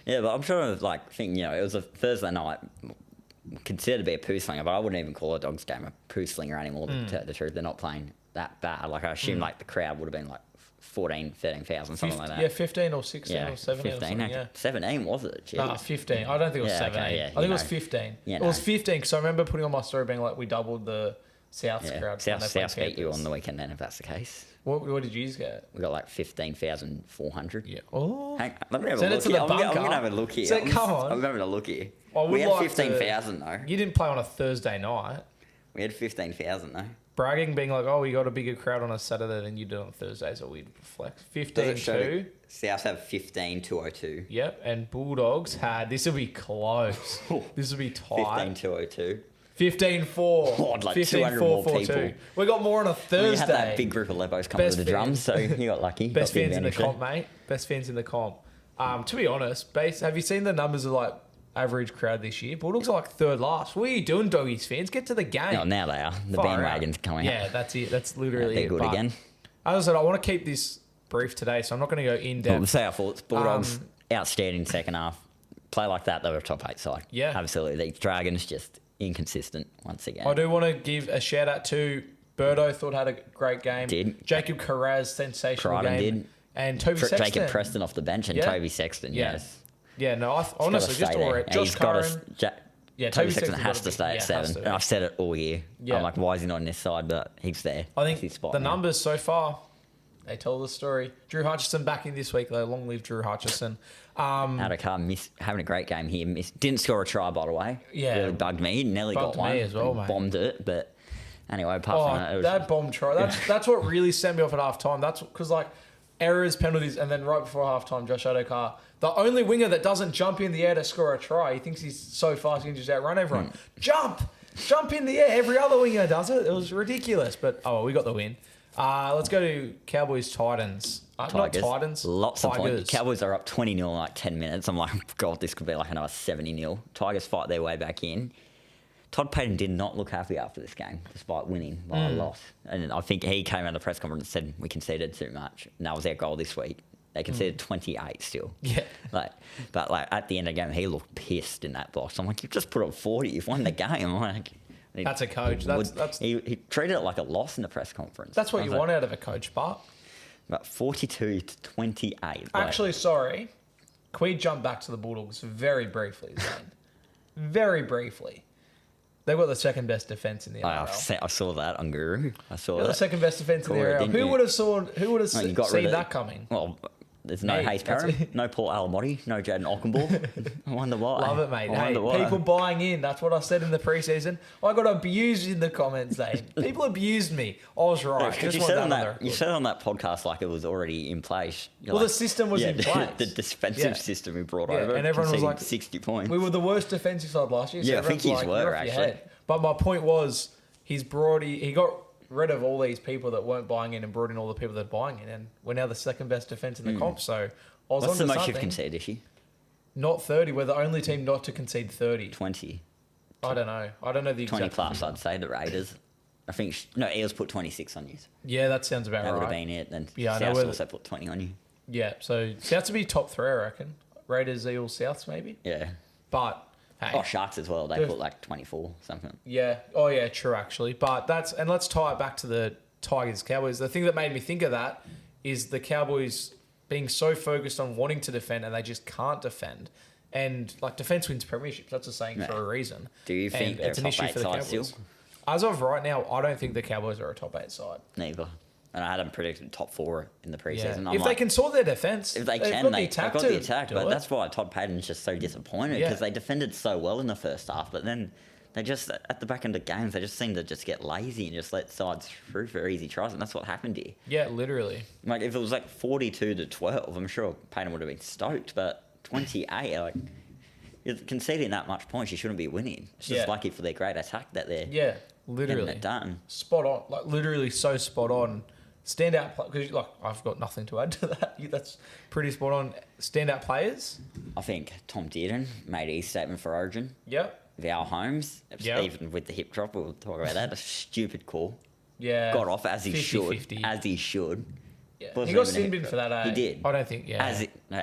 Yeah, but I'm trying to think, it was a Thursday night, considered to be a poo slinger, but I wouldn't even call a Dogs game a poo slinger anymore, to tell the truth. They're not playing that bad. Like, I assume the crowd would have been like 14, 13,000, something like that. Yeah, 15 or 16 Yeah, or 17 or 15. something, Okay. 17 was it? Jeez. Nah, 15. I don't think it was Yeah, okay, 17. yeah, I think it was know. 15. Yeah, it was no. 15 because I remember putting on my story being like, we doubled the South's Yeah. crowd. when they played South beat you Panthers. on the weekend then, if that's the case. What did you get? We got like 15,400. Yeah. Oh. Let me have Send a it look to here. the I'm going bunker. to have a look here. So, come on. I'm having a look here. I would We had like to- 15,000 though. You didn't play on a Thursday night. We had 15,000 though. Bragging, being like, oh, we got a bigger crowd on a Saturday than you did on Thursdays, or we'd flex. Does it show 15-2. South have 15,202. Yep. And Bulldogs had, this will be close. This will be tight. 15,202. 15-4. God, like 200 more 4-4-2. people. We got more on a Thursday. Well, you had that big group of Lebos coming Best with the drums, so fans. you got lucky. Best Got the fans in the advantage comp, mate. Best fans in the comp. To be honest, have you seen the numbers of like average crowd this year? Bulldogs are like third last. What are you doing, Doggies fans? Get to the game. there. No, now they are. The Far bandwagon's out. coming Yeah, up. that's it. That's literally They're it. good But again. As I said, I want to keep this brief today, so I'm not going to go in Well, depth. say our thoughts. Bulldogs, outstanding second half. Play like that, they were a top 8 side. Yeah. Absolutely. The Dragons just inconsistent once again. I do want to give a shout out to Birdo. Thought had a great game. Did. Jacob Carraz, sensational Crichton game. did. And Toby Sexton. Jacob Preston off the bench and Yeah. Toby Sexton, Yeah. yes. Yeah, no, honestly, Gotta just stay all there. right. And Josh he's gotta Curran. Yeah, Toby Toby Sexton Sexton's has gotta to be- stay at has 7. to. And I've said it all year. Yeah. I'm like, why is he not on this side? But he's there. I That's his think spot the now. numbers so far, they tell the story. Drew Hutchison back in this week, though. Long live Drew Hutchison. Adokar having a great game here. Didn't score a try, by the way. Yeah. Really bugged me. Nearly Bugged got one. me as well, mate. Bombed it. But anyway, apart from that, it was that bomb try. That's what really sent me off at half time. That's because, like, errors, penalties, and then right before half time, Josh Adokar, the only winger that doesn't jump in the air to score a try. He thinks he's so fast he can just outrun everyone. Jump in the air. Every other winger does it. It was ridiculous. But, we got the win. Let's go to Cowboys Titans. Not Tigers. Titans. Lots of Tigers. points. Cowboys are up 20-0 in like 10 minutes. I'm like, God, this could be like another 70-0. Tigers fight their way back in. Todd Payton did not look happy after this game, despite winning by a loss. And I think he came out of the press conference and said, we conceded too much. And that was our goal this week. They conceded 28 still. Yeah. But at the end of the game, he looked pissed in that box. I'm like, you've just put up 40. You've won the game. I'm like, That's a coach. he treated it like a loss in the press conference. That's what I you was want out of a coach, but... About 42-28. Actually, sorry. Can we jump back to the Bulldogs very briefly, Zane? Very briefly. They've got the second best defence in the NRL. I saw that on Guru. I saw They've got the that. second best defence in the Cool, NRL. didn't Who you? would have No, you got seen rid of- that coming? Well, There's no Mate, Hayes Perham, no Paul Alamotti, no Jaden Ockenball. I wonder why. Love it, mate. I Hey, wonder why. people buying in. That's what I said in the preseason. I got abused in the comments, Zane. People abused me. I was right. Because you said on that podcast like it was already in place. Well, the system was in place. The defensive system we brought over. And everyone was like 60 points. We were the worst defensive side last year. So I think everyone's he's like, were "You're off your actually. head." But my point was, he got rid of all these people that weren't buying in and brought in all the people that are buying in, and we're now the second best defense in the comp. So I was What's the most something. you've conceded this year? Not 30. We're the only team not to concede 30. 20. I don't know. I don't know the 20 exact. plus, I'd say, the Raiders. I think, Eels put 26 on you. Yeah, that sounds about That right. would have been it. Then Yeah, I know South where also put 20 on you. Yeah, so Souths to be top 3, I reckon. Raiders, Eels, Souths maybe. Yeah. But hey, Oh, Sharks as well. They put like 24 something. yeah. Oh yeah, true actually. But and let's tie it back to the Tigers Cowboys. The thing that made me think of that is the Cowboys being so focused on wanting to defend and they just can't defend. And like defense wins premierships. That's a saying for a reason. Do you think they're it's a an top issue 8 for the side Cowboys? still? As of right now, I don't think the Cowboys are a top 8 side. Neither. And I had them predicted top 4 in the Yeah. preseason. If they can sort their defense, If they they've can, got they've got the attack. do But it. that's why Todd Payton's just so disappointed Yeah. because they defended so well in the first half. But then they just, at the back end of games, they just seem to just get lazy and just let sides through for easy tries. And that's what happened here. Yeah, literally. Like, if it was like 42-12, I'm sure Payton would have been stoked. But 28, like, you're conceding that much points, you shouldn't be winning. It's just lucky for their great attack that they're Yeah, getting literally. it done. Spot on. Like, literally so spot on. Standout because like I've got nothing to add to that. That's pretty spot on. Standout players. I think Tom Dearden made his statement for Origin. Yep. Val Holmes, Yep. even with the hip drop, we'll talk about that. A stupid call. Yeah. Got off as he 50-50. should. As he should. Yeah. Wasn't He got even a sin hip bin drop. for that. Eh? He did. I don't think. Yeah. As it, nah,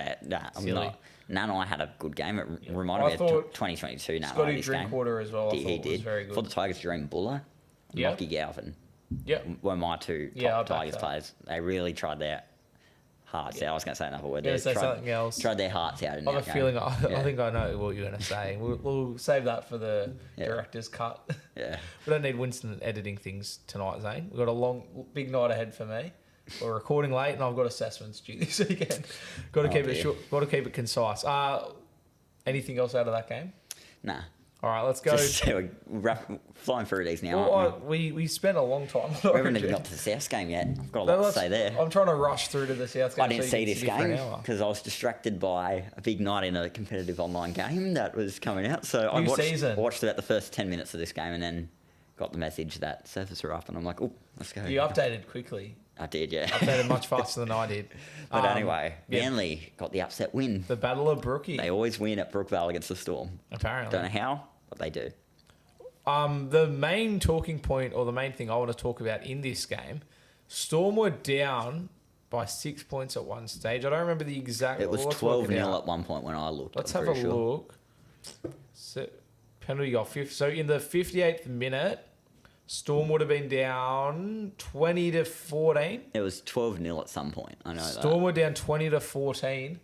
I'm Silly. not. Nanai had a good game. It I reminded me of thought 2022 Nanai. Scotty this game. Drinkwater as well. I He thought did. was very good. For the Tigers, Jerome Buller, Yep. Lockie Galvin Yep. were my two Yeah, I'll top back Tigers that. players. They really tried their hearts out. I was going to say another word. Gonna They say tried, something else. Tried their hearts out. In I have a that game. feeling. I Yeah. think I know what you're going to say. We'll save that for the director's cut. Yeah. We don't need Winston editing things tonight, Zane. We've got a big night ahead for me. We're recording late, and I've got assessments due this weekend. Got to keep it dear. short. Got to keep it concise. Anything else out of that game? Nah. All right, let's go. Just we're flying through these now, Well, aren't we spent a long time. we? We haven't even got to the South game yet. I've got a lot to say there. I'm trying to rush through to the South game. I didn't so see you can this sit here for an game hour. because I was distracted by a big night in a competitive online game that was coming out. So I New watched, season. watched about the first 10 minutes of this game and then got the message that servers are up and I'm like, oh, let's go. You updated quickly. I did, yeah. Updated much faster than I did. But anyway, yeah. Manly got the upset win. The Battle of Brookie. They always win at Brookvale against the Storm. Apparently. Don't know how, but they do. The main talking point or the main thing I want to talk about in this game, Storm were down by 6 points at one stage. I don't remember the exact. It was let's work 12-0 it out. at one point when I looked. Let's I'm have a pretty sure. look. So, penalty goal. So in the 58th minute, Storm would have been down 20-14. It was 12-0 at some point. I know Storm were down 20-14.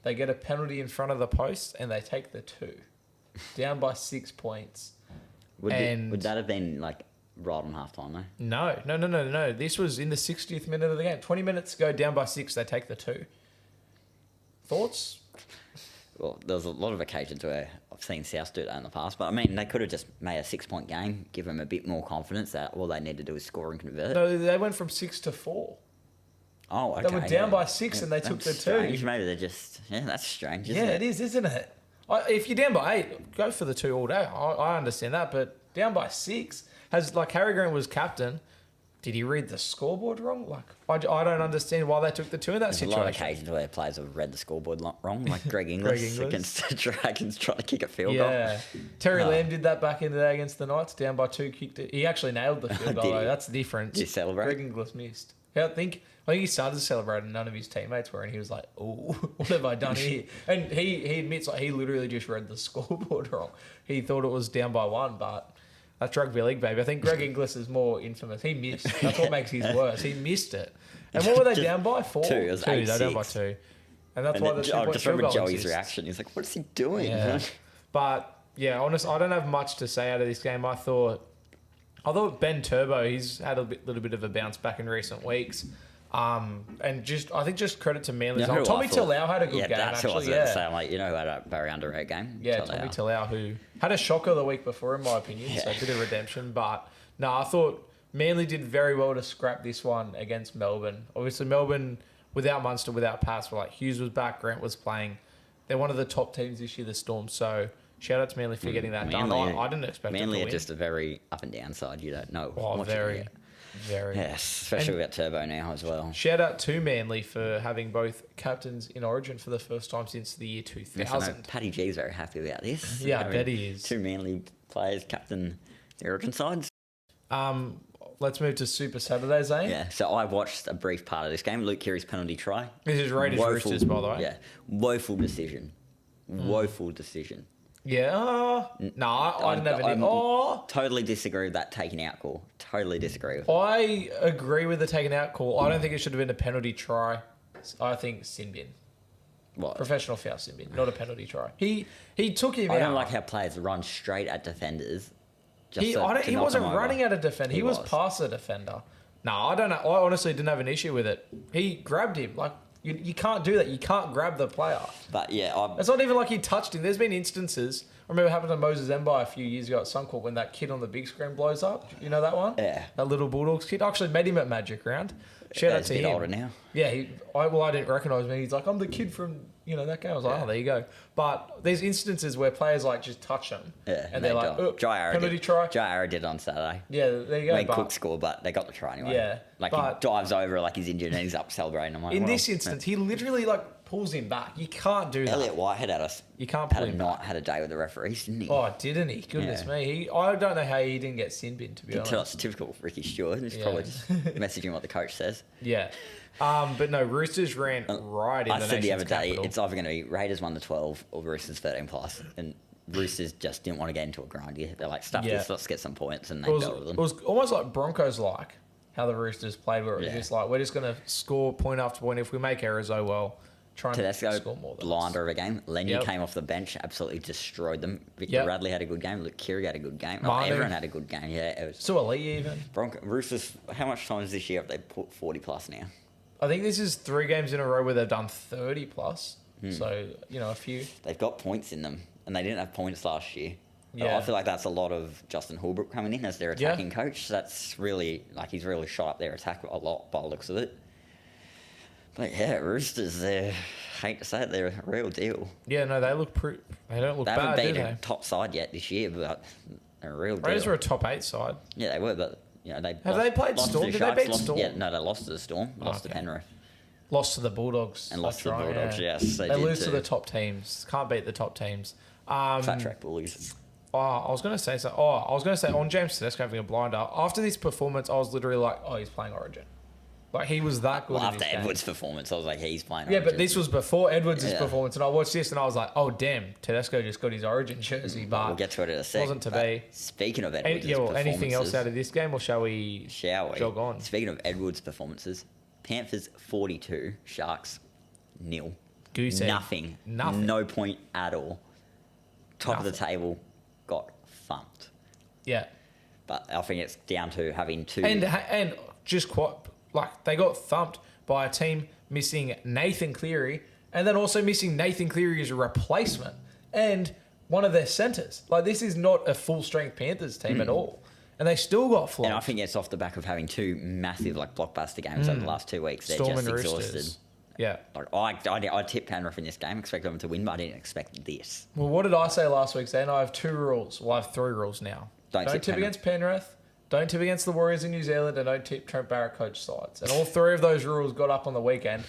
They get a penalty in front of the post and they take the 2. Down by 6 points. that. Would that have been like right on halftime though? No. This was in the 60th minute of the game. 20 minutes ago, down by 6, they take the 2. Thoughts? Well, there's a lot of occasions where I've seen South do that in the past, but I mean, they could have just made a 6-point game, give them a bit more confidence that all they need to do is score and convert. No, they went from 6 to 4. Oh, okay. They were down by 6 and they took That's the 2. strange. Maybe they're just, that's strange, isn't Yeah, it? it is, isn't it? If you're down by 8, go for the 2 all day. I understand that, but down by 6, Harry Grant was captain. Did he read the scoreboard wrong? I don't understand why they took the 2 in that There's situation. a lot of occasions where players have read the scoreboard wrong, like Greg Inglis, against the Dragons trying to kick a field goal. Yeah. Terry Lamb did that back in the day against the Knights, down by 2, kicked it. He actually nailed the field goal, Did he? though. That's the difference. Did he celebrate? Greg Inglis missed. I think he started to celebrate and none of his teammates were, and he was like, oh, what have I done here? And he admits he literally just read the scoreboard wrong. He thought it was down by 1, but that's rugby league, baby. I think Greg Inglis is more infamous. He missed. That's what makes his worse. He missed it. And what were they down by? 4? 2. It was 2. 8-6. They're down by 2. And that's And why then, the 2 I point just field remember goal Joey's exists. reaction. He's like, what is he doing? Yeah. But, yeah, honestly, I don't have much to say out of this game. I thought Ben Turbo, he's had a little bit of a bounce back in recent weeks. And I think credit to Manly. You know Tommy Talau had a good game. That's actually. what I was going to say. I'm like, who had a very underrated game? Yeah, Tommy Talau, who had a shocker the week before, in my opinion. So a bit of redemption. But no, I thought Manly did very well to scrap this one against Melbourne. Obviously, Melbourne, without Munster, without Pass, Hughes was back, Grant was playing. They're one of the top teams this year, the Storm. So shout out to Manly for getting that done. I didn't expect it to win. Manly are just a very up and down side. You don't know. Very. Yes, especially with Turbo now as well. Shout out to Manly for having both captains in Origin for the first time since the year 2000. Yes, I know Paddy G's very happy about this. Yeah, I bet he is. 2 Manly players captain the Origin sides. Let's move to Super Saturday, Zane. Yeah, so I watched a brief part of this game. Luke Keary's penalty try. This is Raiders Roosters, by the way. Yeah, woeful decision. Woeful decision. Yeah. No, I didn't have any. Totally disagree with that taking out call. Totally disagree with it. I agree with the taking out call. I don't think it should have been a penalty try. I think sin bin. What? Professional foul sin bin, not a penalty try. He took him out. I don't like how players run straight at defenders. He wasn't running at a defender. He was past the defender. No, I don't know. I honestly didn't have an issue with it. He grabbed him. Like, you can't do that. You can't grab the player. But yeah, it's not even like he touched him. There's been instances. I remember it happened to Moses Mbai a few years ago at Suncorp when that kid on the big screen blows up. You know that one? Yeah. That little Bulldogs kid. I actually met him at Magic Round. Shout out to him. He's a bit older now. Yeah, I didn't recognise me. He's like, I'm the kid from that game. I was like, there you go. But there's instances where players just touch them. Yeah, and they're like, penalty try. Jai Arrow did on Saturday. Yeah, there you go. Wayne Cook scored, but they got the try anyway. Yeah. He dives over like he's injured and he's up celebrating. I'm like, in this instance, he literally pulls him back. You can't do that. Elliot Whitehead had a day with the referees, didn't he? Oh, didn't he? Goodness me. I don't know how he didn't get sin bin, to be honest. It's typical Ricky Stewart. He's probably just messaging what the coach says. Yeah. But no, Roosters ran right in the nation's capital. I said the other day, it's either going to be Raiders 1-12 or Roosters 13+. And Roosters just didn't want to get into a grind here. They're like, stuff this, let's get some points, and they go with them. It was almost like Broncos-like, how the Roosters played, where it was just like, we're just going to score point after point. If we make errors, oh well. Try and score more than blinder of a game. Lenny came off the bench, absolutely destroyed them. Victor Radley had a good game. Luke Keary had a good game. Everyone had a good game. Yeah, it was. So Ali even. Roosters. How much times this year have they put 40+ now? I think this is 3 games in a row where they've done 30+. So a few. They've got points in them, and they didn't have points last year. Yeah. I feel like that's a lot of Justin Holbrook coming in as their attacking coach. That's really he's really shot up their attack a lot by the looks of it. But yeah, Roosters, hate to say it, they're a real deal. Yeah, no, they don't look bad, they haven't been a top side yet this year, but they're a real deal. Raiders were a top 8 side. Yeah, they were, but they played Storm? Did they beat Storm? Yeah, no, they lost to the Storm, lost to Penrith. Lost to the Bulldogs. And lost to the Bulldogs, yes. They lose to the top teams. Can't beat the top teams. Fat track bullies. I was going to say on James Tedesco having a blinder, after this performance, I was literally like, he's playing Origin. Like, he was that good. Well, after Edwards' performance, I was like, he's playing Origin. Yeah, but this was before Edwards' performance, and I watched this and I was like, oh, damn, Tedesco just got his Origin jersey, but we'll get to it in a second. Wasn't to be. Speaking of Edwards' performances... anything else out of this game, or shall we jog on? Speaking of Edwards' performances, Panthers 42, Sharks 0. Goose egg. Nothing. No point at all. Top of the table, got thumped. Yeah. But I think it's down to having 2... And just quite... they got thumped by a team missing Nathan Cleary and then also missing Nathan Cleary as a replacement and one of their centres. This is not a full-strength Panthers team at all. And they still got flopped. And I think it's off the back of having 2 massive, blockbuster games over the last 2 weeks. They're Storm just and exhausted. Roosters. Yeah. I tipped Penrith in this game, expected them to win, but I didn't expect this. Well, what did I say last week, Zane? I have 2 rules. Well, I have 3 rules now. Don't tip against Penrith. Don't tip against the Warriors in New Zealand, and don't tip Trent Barrett coach sides. And all 3 of those rules got up on the weekend.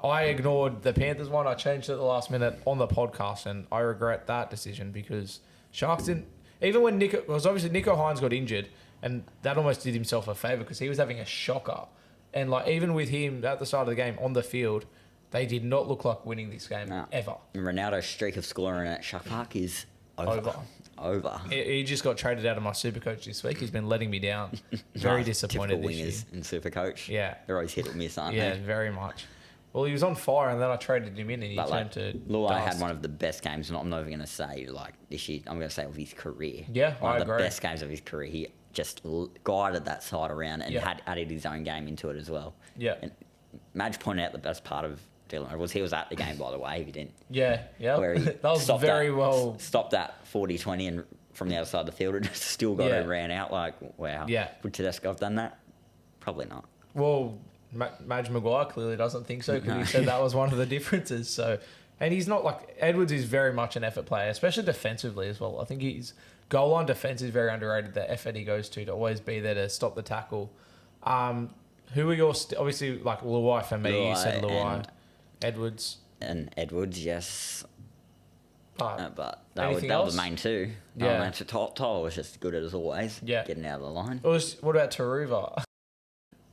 I ignored the Panthers one. I changed it at the last minute on the podcast, and I regret that decision because Sharks didn't... Even when obviously Nico Hines got injured, and that almost did himself a favour because he was having a shocker. And even with him at the start of the game on the field, they did not look like winning this game ever. And Ronaldo's streak of scoring at Shark Park is over. He just got traded out of my Supercoach this week. He's been letting me down. Very disappointed this year. Wingers in Supercoach. Yeah. They're always hit or miss, aren't they? Yeah, very much. Well, he was on fire, and then I traded him in, and he turned to Lula had one of the best games, and I'm not even going to say, this year, I'm going to say of his career. Yeah, I agree. One of the best games of his career. He just guided that side around and had added his own game into it as well. Yeah. And Madge pointed out the best part of Dylan was he was at the game, by the way, if you didn't. Yeah. Where he that was very well. Stopped that 40-20 and from the other side of the field and still got it ran out. Like, wow. Yeah. Would Tedesco have done that? Probably not. Well, Madge Maguire clearly doesn't think so because he said that was one of the differences. So, and he's not like Edwards is very much an effort player, especially defensively as well. I think his goal line defense is very underrated. The effort he goes to always be there to stop the tackle. Who are your obviously like Luai for me? Luai, you said Luai, Edwards, and Edwards, yes. But that was the main two. Yeah, Tyler was just good as always. Yeah, getting out of the line. What about Taruva?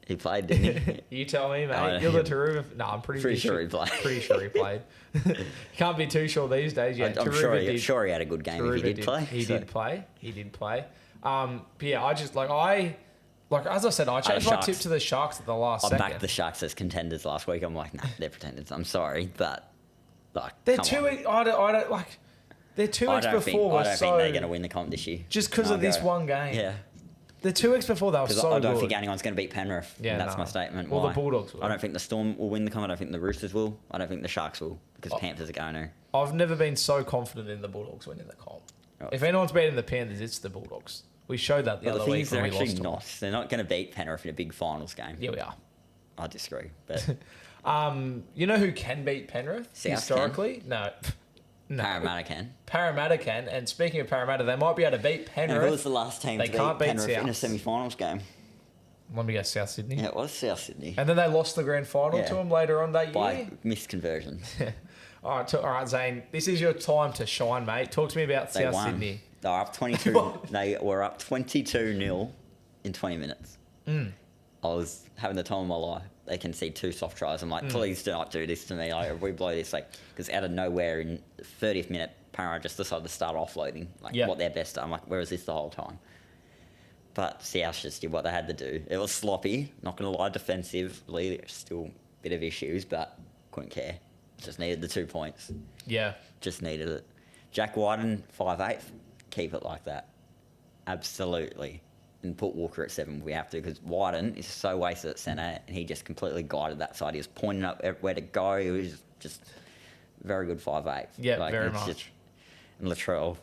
He played, didn't he? You tell me, mate. You're the Taruva. No, I'm pretty sure he played. Pretty sure he played. Can't be too sure these days. Yeah, I'm sure he had a good game. Taruva if he did play. He did play. But yeah, I just like as I said, I changed my tip to the Sharks at the last second. I backed the Sharks as contenders last week. I'm like, nah, they're pretenders. I'm sorry, but like they're 2 weeks. I don't like. They're 2 weeks before. I don't think they're going to win the comp this year. Just because of this one game. Yeah. The 2 weeks before they were so good. I don't think anyone's going to beat Penrith. Yeah, that's my statement. Well, the Bulldogs will. I don't think the Storm will win the comp. I don't think the Roosters will. I don't think the Sharks will because Panthers are going to. I've never been so confident in the Bulldogs winning the comp. Oh. If anyone's beating the Panthers, it's the Bulldogs. We showed that the other week. They're actually not. They're not going to beat Penrith in a big finals game. Yeah, we are. I disagree. But you know who can beat Penrith historically? No. Parramatta can. And speaking of Parramatta, they might be able to beat Penrith. Who was the last team to beat Penrith in a semi-finals game? Let me guess, South Sydney. Yeah, it was South Sydney. And then they lost the grand final to them later on that year. By missed conversions. All right, Zane. This is your time to shine, mate. Talk to me about South Sydney. They were up 22. They were up 22-0 in 20 minutes. I was having the time of my life. They can see 2 soft tries. I'm like, please do not do this to me. Like, if we blow this, because out of nowhere in the 30th minute, Parramatta just decided to start offloading, what they're best at. I'm like, where was this the whole time? But South just did what they had to do. It was sloppy, not going to lie, defensively, still a bit of issues, but couldn't care. Just needed the 2 points. Yeah. Just needed it. Jack Wyden, 5'8", keep it like that. Absolutely. And put Walker at 7 if we have to, because Wyden is so wasted at centre, and he just completely guided that side. He was pointing up where to go. He was just very good 5'8". Yeah, very much. And Latrell,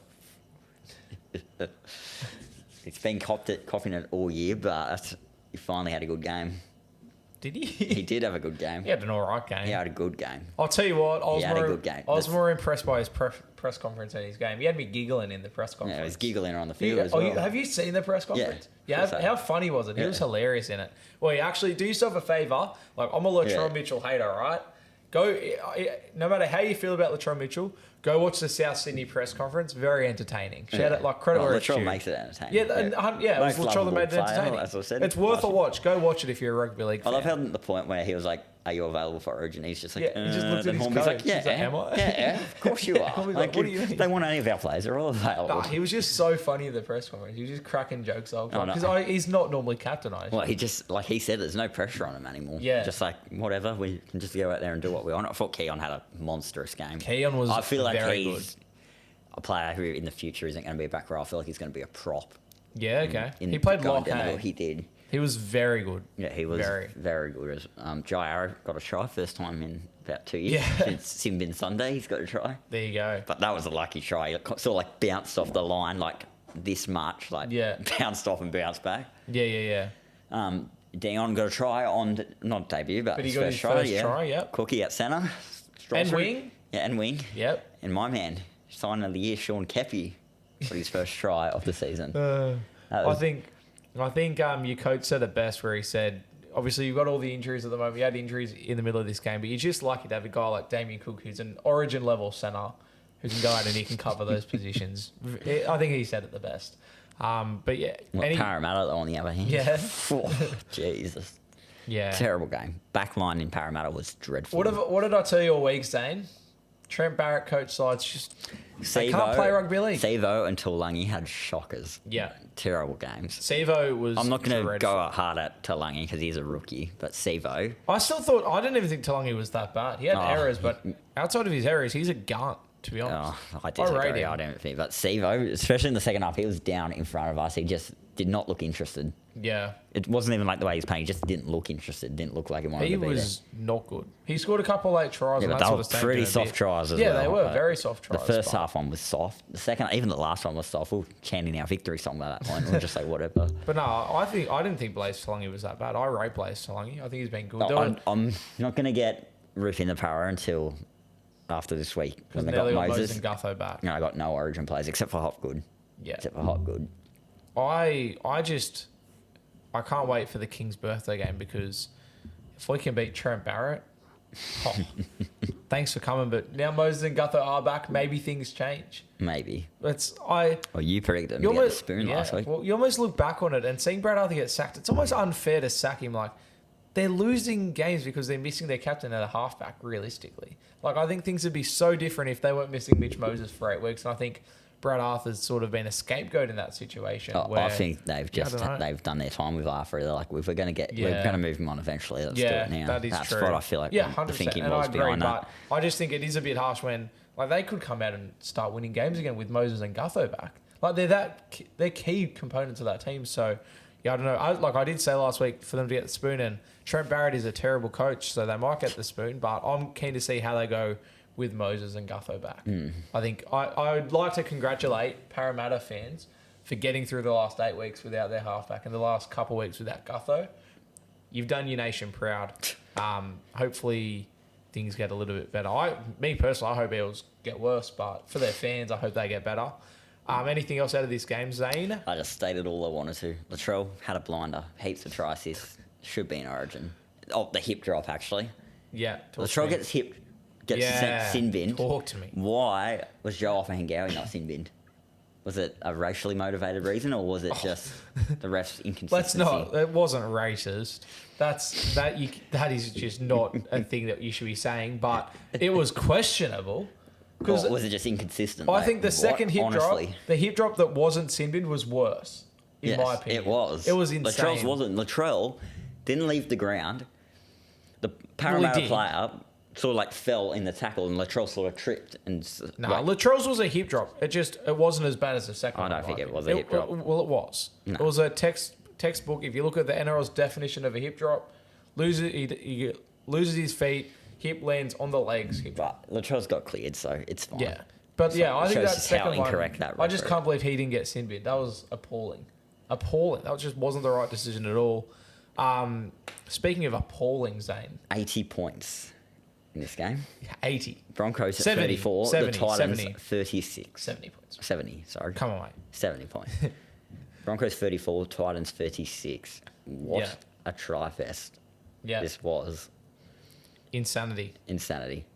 it's been coughing it all year, but he finally had a good game. Did he? He did have a good game. He had an all right game. He had a good game. I'll tell you what, I was more more impressed by his press conference than his game. He had me giggling in the press conference. Yeah, he was giggling on the field as well. Have you seen the press conference? Yeah. How funny was it? He was hilarious in it. Well, you actually do yourself a favour. Like, I'm a Latrell Mitchell hater, right? Go, no matter how you feel about Latrell Mitchell, go watch the South Sydney press conference. Very entertaining. Shout out, like, credit where it's due. Latrell makes it entertaining. It was Latrell that made it entertaining. As I said, it's worth a watch. Go watch it if you're a rugby league fan. I love how the point where he was like, "Are you available for Origin?" He's just like, he just looked at his coach. He's like, yeah, of course you are. Like, what do you mean? They want any of our players. They're all available. He was just so funny at the press conference. He was just cracking jokes all the time. Because he's not normally captainised. Well, he just, like he said, there's no pressure on him anymore. Yeah. Just like, whatever, we can just go out there and do what we want. I thought Keon had a monstrous game. Keon was very good. A player who in the future isn't going to be a back row. I feel like he's going to be a prop. Yeah, okay. He played lock. He did. He was very good. Yeah, he was very good. Jai Arrow got a try, first time in about 2 years. Yeah. Since Sim Bin Sunday, he's got a try. There you go. But that was a lucky try. It sort of like bounced off the line like this much. Bounced off and bounced back. Yeah. Dion got a try on, not debut, but he his got first his try. First try, yep. Cookie at centre. And wing. Yeah, and wing. Yep. And my man, sign of the year, Sean Kepi, got his first try of the season. I think your coach said it best where he said, obviously you've got all the injuries at the moment. You had injuries in the middle of this game, but you're just lucky to have a guy like Damien Cook who's an Origin level centre who can go out and he can cover those positions. I think he said it the best. But yeah. Parramatta though on the other hand. Yeah. Jesus. Yeah. Terrible game. Backline in Parramatta was dreadful. What did I tell you all week, Zane? Trent Barrett coach sides just they can't play rugby league. Sevo and Tuolangi had shockers. Yeah. Terrible games. Sevo was I'm not going to go hard at Tuolangi because he's a rookie, but Sevo. I didn't even think Tuolangi was that bad. He had errors, but outside of his errors, he's a gun, to be honest. I disagree. I don't think. But Sevo, especially in the second half, he was down in front of us. He just did not look interested. Yeah. It wasn't even like the way he's playing. He just didn't look interested. Didn't look like he wanted to be there. He was not good. He scored a couple late tries. Yeah, And but that they sort were of stuff pretty soft tries as well. Yeah, they were very soft tries. The first half one was soft. The second, even the last one was soft. We were chanting our victory song by that point. We were just like, whatever. But no, I didn't think Blaze Talangi was that bad. I rate Blaze Talangi. I think he's been good. No, I'm not going to get Roof in the power until after this week. When they got Moses and Gutho back. No, I got no Origin plays except for Hopgood. Yeah. Except for Hopgood. I can't wait for the King's birthday game because if we can beat Trent Barrett, thanks for coming. But now Moses and Gutho are back. Maybe things change. Maybe. Well, you predicted him to get the spoon last week. Well, you almost look back on it and seeing Brad Arthur get sacked, it's almost unfair to sack him. Like, they're losing games because they're missing their captain at a halfback, realistically. Like, I think things would be so different if they weren't missing Mitch Moses for 8 weeks. And I think Brad Arthur's sort of been a scapegoat in that situation. I think they've done their time with Arthur. They're like, if we're going to move him on eventually, let's do it now. That is That's true. what I feel like the thinking and was I agree, behind but that. I just think it is a bit harsh when they could come out and start winning games again with Moses and Gutho back. Like they're key components of that team. So yeah, I don't know. I did say last week for them to get the spoon, and Trent Barrett is a terrible coach, so they might get the spoon. But I'm keen to see how they go with Moses and Gutho back. I think I would like to congratulate Parramatta fans for getting through the last 8 weeks without their halfback and the last couple of weeks without Gutho. You've done your nation proud. Hopefully things get a little bit better. Me personally, I hope Eels get worse, but for their fans, I hope they get better. Anything else out of this game, Zane? I just stated all I wanted to. Latrell had a blinder, heaps of try assists, should be in Origin. Oh, the hip drop, actually. Yeah. Latrell gets sent sin bin. Talk to me. Why was Joe Offahengawi not sin binned? Was it a racially motivated reason, or was it just the ref's inconsistency? It wasn't racist. That is just not a thing that you should be saying. But it was questionable. Or was it just inconsistent? I think the second hip drop, the hip drop that wasn't sin binned was worse, in my opinion. It was. It was insane. Latrell's wasn't. Latrell didn't leave the ground. The Parramatta player sort of fell in the tackle, and Latrell sort of tripped. Latrell's was a hip drop. It wasn't as bad as the second one. I don't think it was a hip drop. Well, it was. No. It was a textbook. If you look at the NRL's definition of a hip drop, he loses his feet, hip lands on the legs. But Latrell's got cleared, so it's fine. Yeah. But yeah, I think that second one, I just can't believe he didn't get sin bin. That was appalling. That just wasn't the right decision at all. Speaking of appalling, Zane. 80 points in this game. 80. Broncos at 70, 34. 70, the Titans 70. 36. 70 points. 70, sorry. Come on, mate. 70 points. Broncos 34, Titans 36. What a try fest this was. Insanity.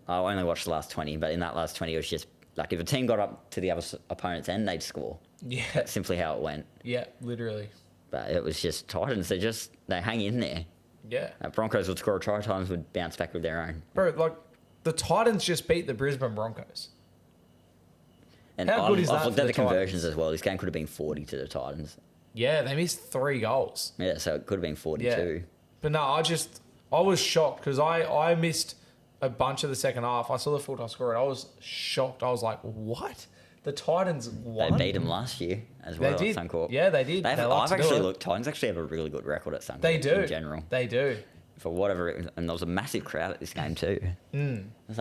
I only watched the last 20, but in that last 20, it was just if a team got up to the other opponent's end, they'd score. Yeah. That's simply how it went. Yeah, literally. But it was just Titans. They hang in there. Yeah. Broncos would score a try, Titans would bounce back with their own. Bro, the Titans just beat the Brisbane Broncos. And how good is that? I've looked at the conversions Titans? as well. This game could have been 40 to the Titans. Yeah, they missed 3 goals. Yeah, so it could have been 42. Yeah. But no, I was shocked because I missed a bunch of the second half. I saw the full-time score and I was shocked. I was like, what? The Titans won? They beat them last year as well at Suncorp. Yeah, they did. Titans actually have a really good record at Suncorp. They do. In general. They do. For whatever reason. And there was a massive crowd at this game too. It was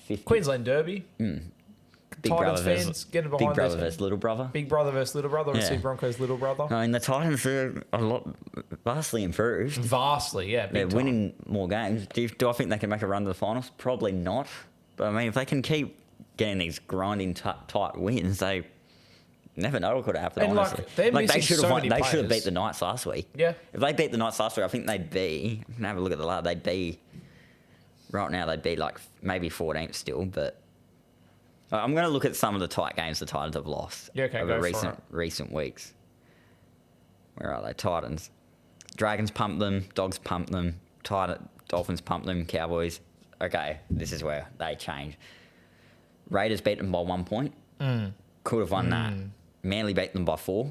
50. Queensland Derby. Big Titans brother fans getting behind Big brother versus little brother. Big brother versus little brother. Yeah. Obviously, Broncos' little brother. I mean, the Titans are vastly improved. Vastly, yeah. They're winning more games. Do I think they can make a run to the finals? Probably not. But I mean, if they can keep getting these grinding tight wins, they never know what could happen. And honestly, they should have beat the Knights last week. Yeah. If they beat the Knights last week, I think they'd be. You can have a look at the ladder. They'd be right now. They'd be maybe 14th still, but. I'm going to look at some of the tight games the Titans have lost over recent weeks. Where are they? Titans. Dragons pumped them. Dogs pumped them. Dolphins pumped them. Cowboys. Okay, this is where they change. Raiders beat them by 1 point. Could have won that. Manly beat them by 4.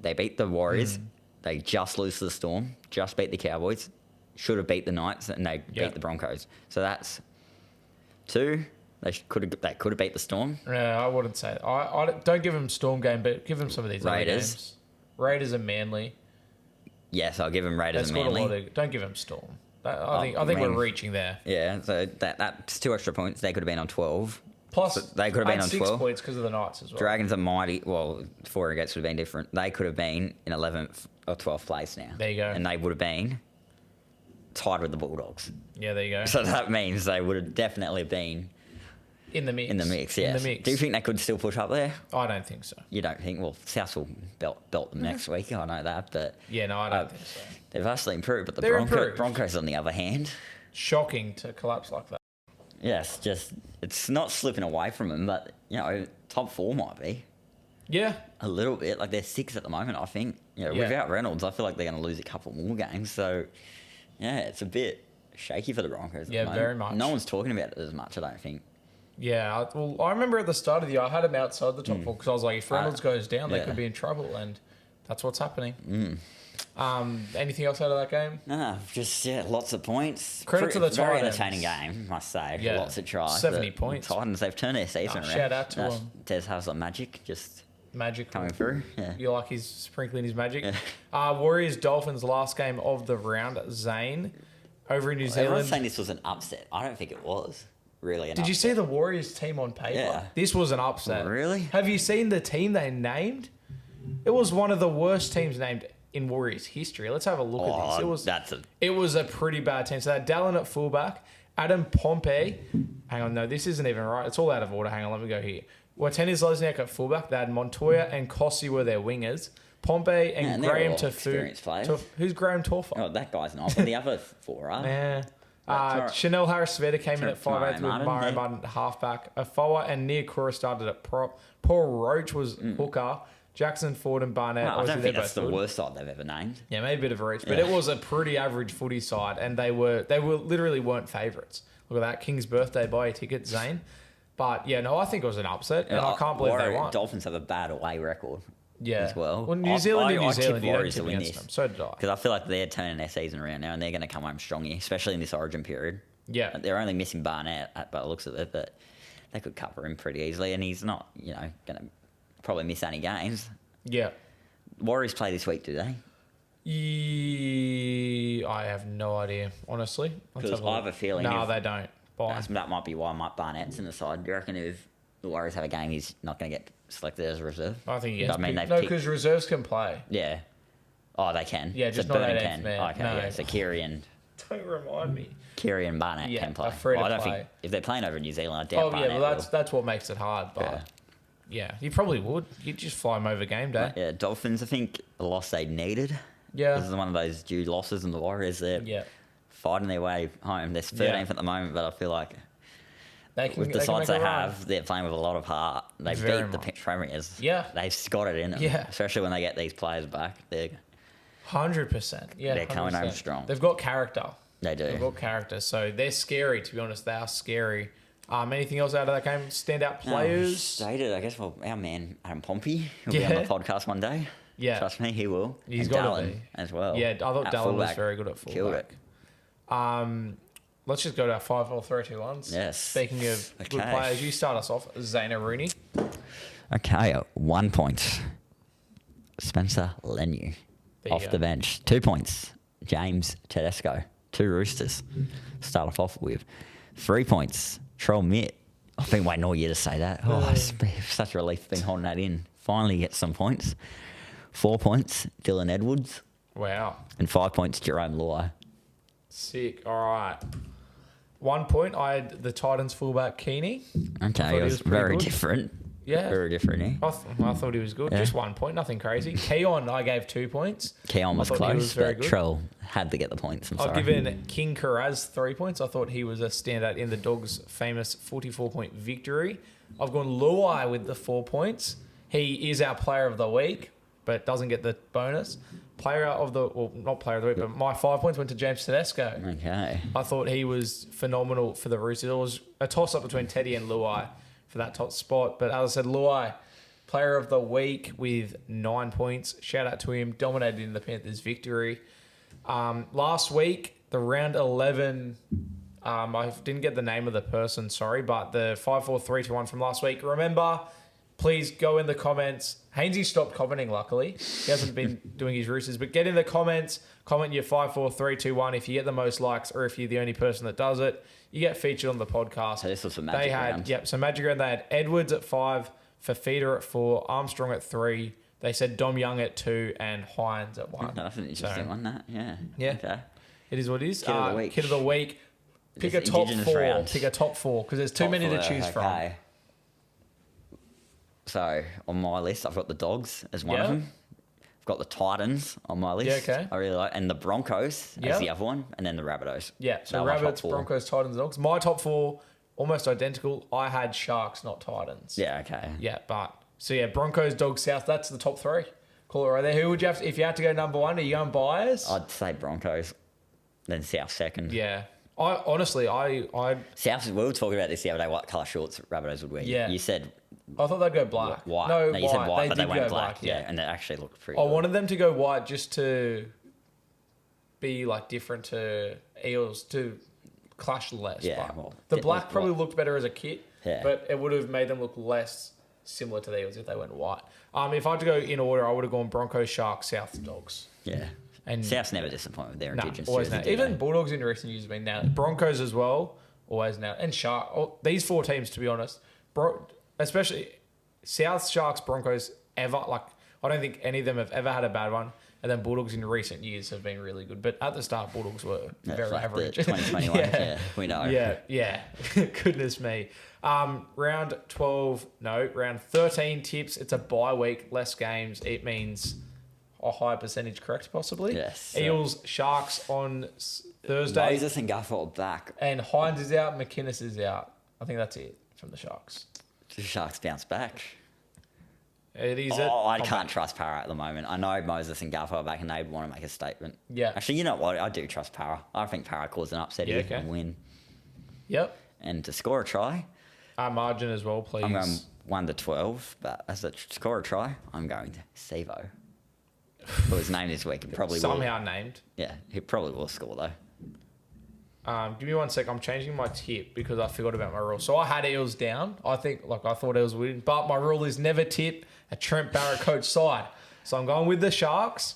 They beat the Warriors. They just lose to the Storm. Just beat the Cowboys. Should have beat the Knights, and they beat the Broncos. So that's 2. They could have beat the Storm. Yeah, I wouldn't say that. I don't give them Storm game, but give them some of these Raiders. other games. Raiders and Manly. Yes, I'll give them Raiders and Manly. Don't give them Storm. I think we're reaching there. Yeah, so that's 2 extra points. They could have been on 12. Plus, so they could have been on 6 points because of the Knights as well. Dragons are mighty. Well, 4 against would have been different. They could have been in 11th or 12th place now. There you go. And they would have been tied with the Bulldogs. Yeah, there you go. So that means they would have definitely been in the mix. Yes. In the mix. Do you think they could still push up there? I don't think so. You don't think? Well, South will belt them next week. I know that, but yeah, no, I don't think so. They've vastly improved, but the Broncos, on the other hand, shocking to collapse like that. Yes, it's not slipping away from them, but top 4 might be. Yeah, a little bit. Like they're 6 at the moment, I think. Without Reynolds, I feel like they're going to lose a couple more games. So yeah, it's a bit shaky for the Broncos. At the moment. Very much. No one's talking about it as much, I don't think. Yeah, I remember at the start of the year, I had him outside the top 4 because I was like, if Reynolds goes down, they could be in trouble, and that's what's happening. Anything else out of that game? No, just lots of points. Credit to the Titans. Very entertaining game, must say. Yeah, lots of tries. 70 points. Titans, they've turned their season around. Shout out to them. Des has the magic, just magic coming through. Yeah. You like his sprinkling his magic. Yeah. Warriors Dolphins last game of the round. Zane over in New Zealand. Everyone's saying this was an upset. I don't think it was. Really, Did you see the Warriors team on paper? Yeah. This was an upset. Really? Have you seen the team they named? It was one of the worst teams named in Warriors history. Let's have a look at this. It was a pretty bad team. So they had Dallin at fullback, Adam Pompey. Hang on, no, this isn't even right. It's all out of order. Hang on, let me go here. Tennis Lesniak at fullback. They had Montoya and Kossi were their wingers. Pompey and Graham Tafu. Who's Graham Torfa? Oh, that guy's not. But the other 4 are. Yeah. Chanel Harris-Sveta came in at 5'8" with Mario Martin at halfback. Afoa and Niakura started at prop. Paul Roach was hooker. Jackson Ford and Barnett. I don't think that's the worst side they've ever named. Yeah, maybe a bit of a reach, but it was a pretty average footy side, and they were literally weren't favourites. Look at that, King's birthday buy a ticket, Zane. But yeah, no, I think it was an upset, and I can't believe they won. Dolphins have a bad away record. Yeah, as well. Well, New Zealand, you don't tip against them. So did I. Because I feel like they're turning their season around now, and they're going to come home strong here, especially in this Origin period. Yeah, they're only missing Barnett by the looks of it, but they could cover him pretty easily, and he's not, going to probably miss any games. Yeah. Warriors play this week, do they? I have no idea, honestly. Because I have a feeling. No, they don't. That might be why Mike Barnett's in the side. Do you reckon if the Warriors have a game, he's not going to get selected as a reserve? I think he gets no, because reserves can play. Yeah. Oh, they can. Yeah, just not 18th man. Okay, yeah. So Kiri and... Don't remind me. Kiri and Barnett can play. I don't think... If they're playing over in New Zealand, I doubt Barnett well, that's what makes it hard, but... Yeah, you probably would. You'd just fly them over game day. Yeah, Dolphins, I think, a loss they needed. Yeah. This is one of those due losses, and the Warriors, they're fighting their way home. They're 13th at the moment, but I feel like with the sides they have, they're playing with a lot of heart. They beat the Premiers. Yeah. They've got it in them. Yeah. Especially when they get these players back. They're 100%. Yeah, they're coming home strong. They've got character. They do. They've got character. So they're scary, to be honest. They are scary. Anything else out of that game? Standout players? Stated, I guess, our man, Adam Pompey, he'll be on the podcast one day. Yeah. Trust me, he will. He's got to be. As well. Yeah, I thought Dallin was very good at fullback. Killed it. Let's just go to our 5, 4, 3, 2, 1s. Yes. Speaking of good players, you start us off, Zayna Rooney. Okay, 1 point. Spencer Leniu off the bench. 2 points. James Tedesco. 2 Roosters. Start off with 3 points. Troll Mitt. I've been waiting all year to say that. Oh, it's such a relief being holding that in. Finally get some points. 4 points. Dylan Edwards. Wow. And 5 points. Jerome Luai. Sick. All right. 1 point. I had the Titans fullback Keeney. Okay, it was very different. Yeah. Very different, eh? I thought he was good. Yeah. Just 1 point. Nothing crazy. Keon, I gave 2 points. Keon was close, but Trell had to get the points. I've given King Karaz 3 points. I thought he was a standout in the Dogs' famous 44-point victory. I've gone Luai with the 4 points. He is our player of the week, but doesn't get the bonus. Player of the... Well, not player of the week, but my 5 points went to James Tedesco. Okay. I thought he was phenomenal for the Roosters. It was a toss-up between Teddy and Luai for that top spot. But as I said, Luai, player of the week with 9 points. Shout out to him. Dominated in the Panthers' victory. Last week, the round 11... I didn't get the name of the person, sorry, but the 5, 4, 3, 2, 1 from last week. Remember, please go in the comments. Hainsey stopped commenting, luckily. He hasn't been doing his Roosters, but get in the comments. Comment your 5, 4, 3, 2, 1 if you get the most likes or if you're the only person that does it. You get featured on the podcast. So this was for Magic round. Yep, so Magic round, they had Edwards at 5, Fafita at 4, Armstrong at 3. They said Dom Young at 2 and Hines at 1. That's an interesting one, that. Yeah. Yeah. Okay. It is what it is. Kid of the week. Kid of the week. Pick a Just top Indigenous 4. round. Pick a top 4 because there's too many to choose from. Okay. So on my list, I've got the Dogs as one of Yeah. them. I've got the Titans on my list. Yeah, okay. I really like, and the Broncos Yeah. as the other one, and then the Rabbitohs. Yeah, so They're my top Rabbits, 4. Broncos, Titans, Dogs. My top 4, almost identical. I had Sharks, not Titans. Yeah, okay. Yeah, but... So, yeah, Broncos, Dogs, South. That's the top 3. Call it right there. Who would you have to... If you had to go number 1, are you going bias? I'd say Broncos, then South second. Yeah. I South, we were talking about this the other day, what colour shorts Rabbitohs would wear. Yeah. You said thought they'd go black. white. No, you said white, but they did went go black. Yeah, and it actually looked pretty I good. wanted them to go white just to be, like, different to Eels, to clash less. Yeah, but well, the it black looked probably white. looked better as a kit, Yeah. but it would have made them look less similar to the Eels if they went white. If I had to go in order, I would have gone Broncos, Sharks, South, Dogs. Yeah. And South's never disappointed with their no, Indigenous always jersey, now. do Even they? Bulldogs in recent years have been now. Broncos as well, always now. And Shark. These 4 teams, to be honest, especially South, Sharks, Broncos, ever. Like, I don't think any of them have ever had a bad one. And then Bulldogs in recent years have been really good. But at the start, Bulldogs were very like average. the 2021, yeah, we know. Yeah. Goodness me. Round 13 tips. It's a bye week, less games. It means a higher percentage correct, possibly. Yes. Eels, Sharks on Thursday. Moses and Guffer are back. And Hines is out, McInnes is out. I think that's it from the Sharks. The Sharks bounce back. It is I can't trust Para at the moment. I know Moses and Guffer are back and they'd want to make a statement. Yeah. Actually, you know what? I do trust Para. I think Para caused an upset here okay. and win. Yep. And to score a try, Our margin as well, please. I'm going 1 to 12. But as a score a try, I'm going to Sevo. Who was named this week. He probably will. Somehow named. Yeah, he probably will score though. Give me 1 sec. I'm changing my tip because I forgot about my rule. So I had Eels down. I thought Eels would win. But my rule is never tip a Trent Barrett coach side. So I'm going with the Sharks.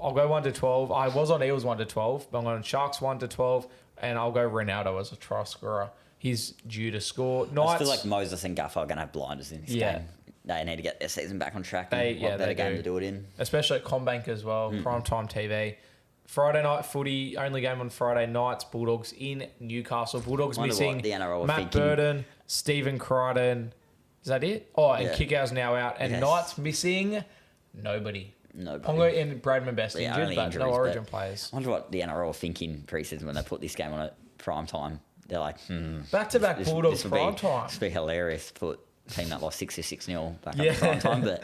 I'll go 1 to 12. I was on Eels 1 to 12. But I'm going Sharks 1 to 12. And I'll go Ronaldo as a try scorer. He's due to score. Knights, I feel like Moses and Guffer are going to have blinders in this game. They need to get their season back on track. What better game to do it in? Especially at Combank as well. Primetime TV. Friday night footy, only game on Friday nights. Bulldogs in Newcastle. Bulldogs Wonder missing what the NRL are Matt thinking. Burden, Stephen Crichton. Is that it? Oh, and Yeah. Kickout's now out. And Yes. Knights missing nobody. Nobody. Pongo and Bradman Best Yeah, injured, only but injuries, no but Origin players. I wonder what the NRL are thinking pre-season when they put this game on at prime time. They're like, Back-to-back Bulldogs would be, prime time. This would be hilarious to put a team that lost 6-0 back Yeah. up to prime time. But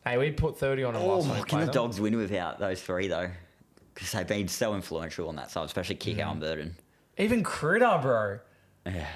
Hey, we put 30 on them last time we can played the them. Dogs win without those 3 though? Because they've been so influential on that side, especially Kickout and Burden. Even Critter, bro. Yeah.